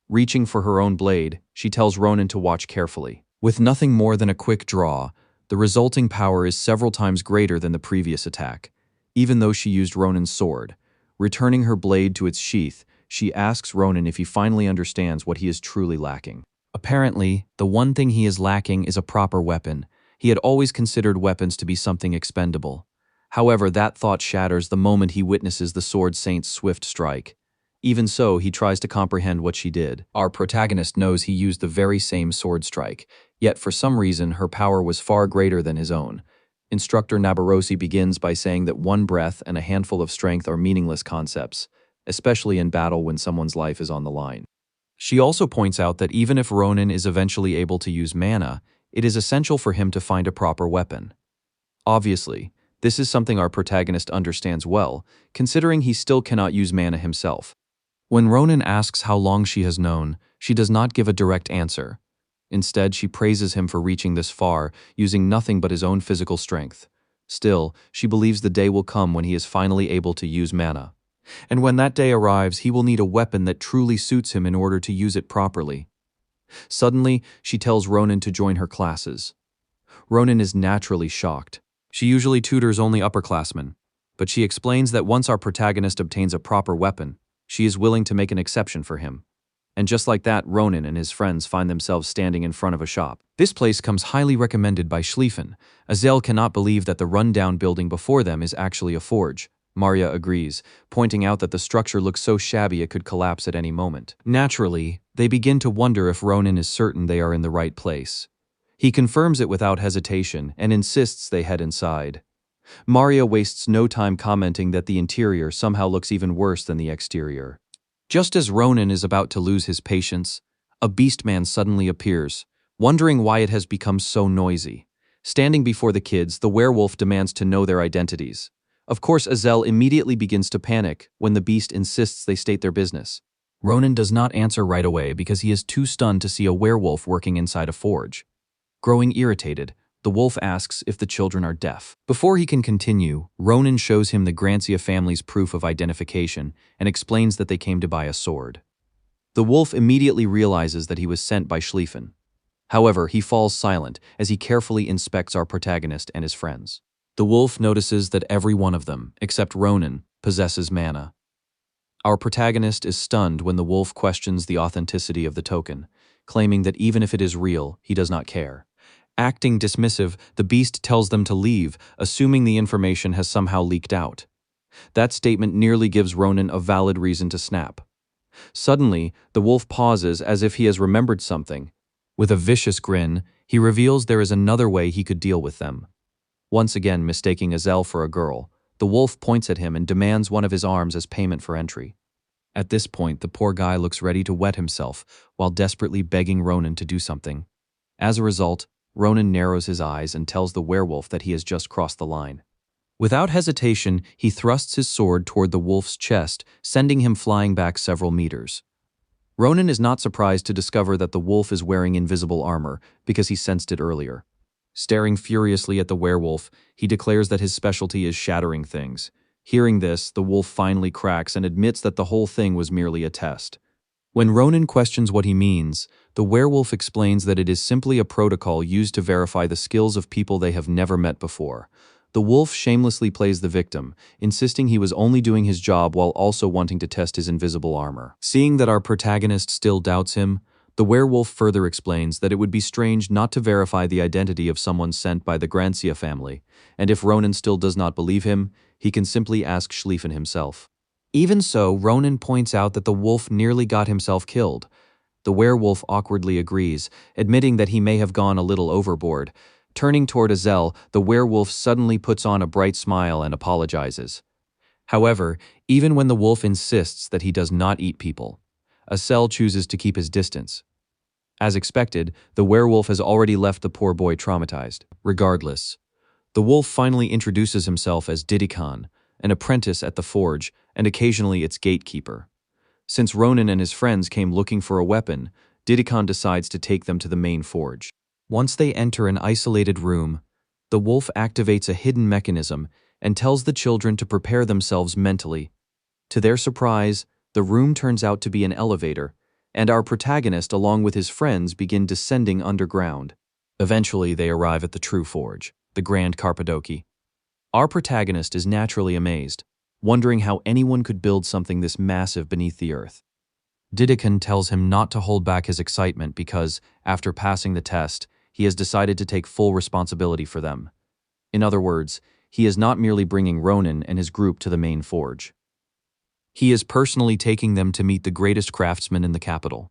A: Reaching for her own blade, she tells Ronan to watch carefully. With nothing more than a quick draw, the resulting power is several times greater than the previous attack, even though she used Ronan's sword. Returning her blade to its sheath, she asks Ronan if he finally understands what he is truly lacking. Apparently, the one thing he is lacking is a proper weapon. He had always considered weapons to be something expendable. However, that thought shatters the moment he witnesses the Sword Saint's swift strike. Even so, he tries to comprehend what she did. Our protagonist knows he used the very same sword strike, yet for some reason her power was far greater than his own. Instructor Nabarosi begins by saying that one breath and a handful of strength are meaningless concepts, especially in battle when someone's life is on the line. She also points out that even if Ronin is eventually able to use mana, it is essential for him to find a proper weapon. Obviously, this is something our protagonist understands well, considering he still cannot use mana himself. When Ronin asks how long she has known, she does not give a direct answer. Instead, she praises him for reaching this far, using nothing but his own physical strength. Still, she believes the day will come when he is finally able to use mana. And when that day arrives, he will need a weapon that truly suits him in order to use it properly. Suddenly, she tells Ronin to join her classes. Ronin is naturally shocked. She usually tutors only upperclassmen, but she explains that once our protagonist obtains a proper weapon, she is willing to make an exception for him. And just like that, Ronin and his friends find themselves standing in front of a shop. This place comes highly recommended by Schlieffen. Azel cannot believe that the run-down building before them is actually a forge. Maria agrees, pointing out that the structure looks so shabby it could collapse at any moment. Naturally, they begin to wonder if Ronin is certain they are in the right place. He confirms it without hesitation and insists they head inside. Maria wastes no time commenting that the interior somehow looks even worse than the exterior. Just as Ronin is about to lose his patience, a beastman suddenly appears, wondering why it has become so noisy. Standing before the kids, the werewolf demands to know their identities. Of course, Azel immediately begins to panic when the beast insists they state their business. Ronin does not answer right away because he is too stunned to see a werewolf working inside a forge. Growing irritated, the wolf asks if the children are deaf. Before he can continue, Ronin shows him the Grancia family's proof of identification and explains that they came to buy a sword. The wolf immediately realizes that he was sent by Schlieffen. However, he falls silent as he carefully inspects our protagonist and his friends. The wolf notices that every one of them, except Ronin, possesses mana. Our protagonist is stunned when the wolf questions the authenticity of the token, claiming that even if it is real, he does not care. Acting dismissive, the beast tells them to leave, assuming the information has somehow leaked out. That statement nearly gives Ronin a valid reason to snap. Suddenly, the wolf pauses as if he has remembered something. With a vicious grin, he reveals there is another way he could deal with them. Once again mistaking Azel for a girl, the wolf points at him and demands one of his arms as payment for entry. At this point, the poor guy looks ready to wet himself while desperately begging Ronin to do something. As a result, Ronin narrows his eyes and tells the werewolf that he has just crossed the line. Without hesitation, he thrusts his sword toward the wolf's chest, sending him flying back several meters. Ronin is not surprised to discover that the wolf is wearing invisible armor because he sensed it earlier. Staring furiously at the werewolf, he declares that his specialty is shattering things. Hearing this, the wolf finally cracks and admits that the whole thing was merely a test. When Ronin questions what he means, the werewolf explains that it is simply a protocol used to verify the skills of people they have never met before. The wolf shamelessly plays the victim, insisting he was only doing his job while also wanting to test his invisible armor. Seeing that our protagonist still doubts him, the werewolf further explains that it would be strange not to verify the identity of someone sent by the Grancia family, and if Ronin still does not believe him, he can simply ask Schlieffen himself. Even so, Ronin points out that the wolf nearly got himself killed. The werewolf awkwardly agrees, admitting that he may have gone a little overboard. Turning toward Azel, the werewolf suddenly puts on a bright smile and apologizes. However, even when the wolf insists that he does not eat people, Azel chooses to keep his distance. As expected, the werewolf has already left the poor boy traumatized. Regardless, the wolf finally introduces himself as Didikon, an apprentice at the forge and occasionally its gatekeeper. Since Ronin and his friends came looking for a weapon, Didikon decides to take them to the main forge. Once they enter an isolated room, the wolf activates a hidden mechanism and tells the children to prepare themselves mentally. To their surprise, the room turns out to be an elevator, and our protagonist along with his friends begin descending underground. Eventually, they arrive at the true forge, the Grand Carpadoki. Our protagonist is naturally amazed, wondering how anyone could build something this massive beneath the earth. Didikon tells him not to hold back his excitement because, after passing the test, he has decided to take full responsibility for them. In other words, he is not merely bringing Ronin and his group to the main forge. He is personally taking them to meet the greatest craftsman in the capital.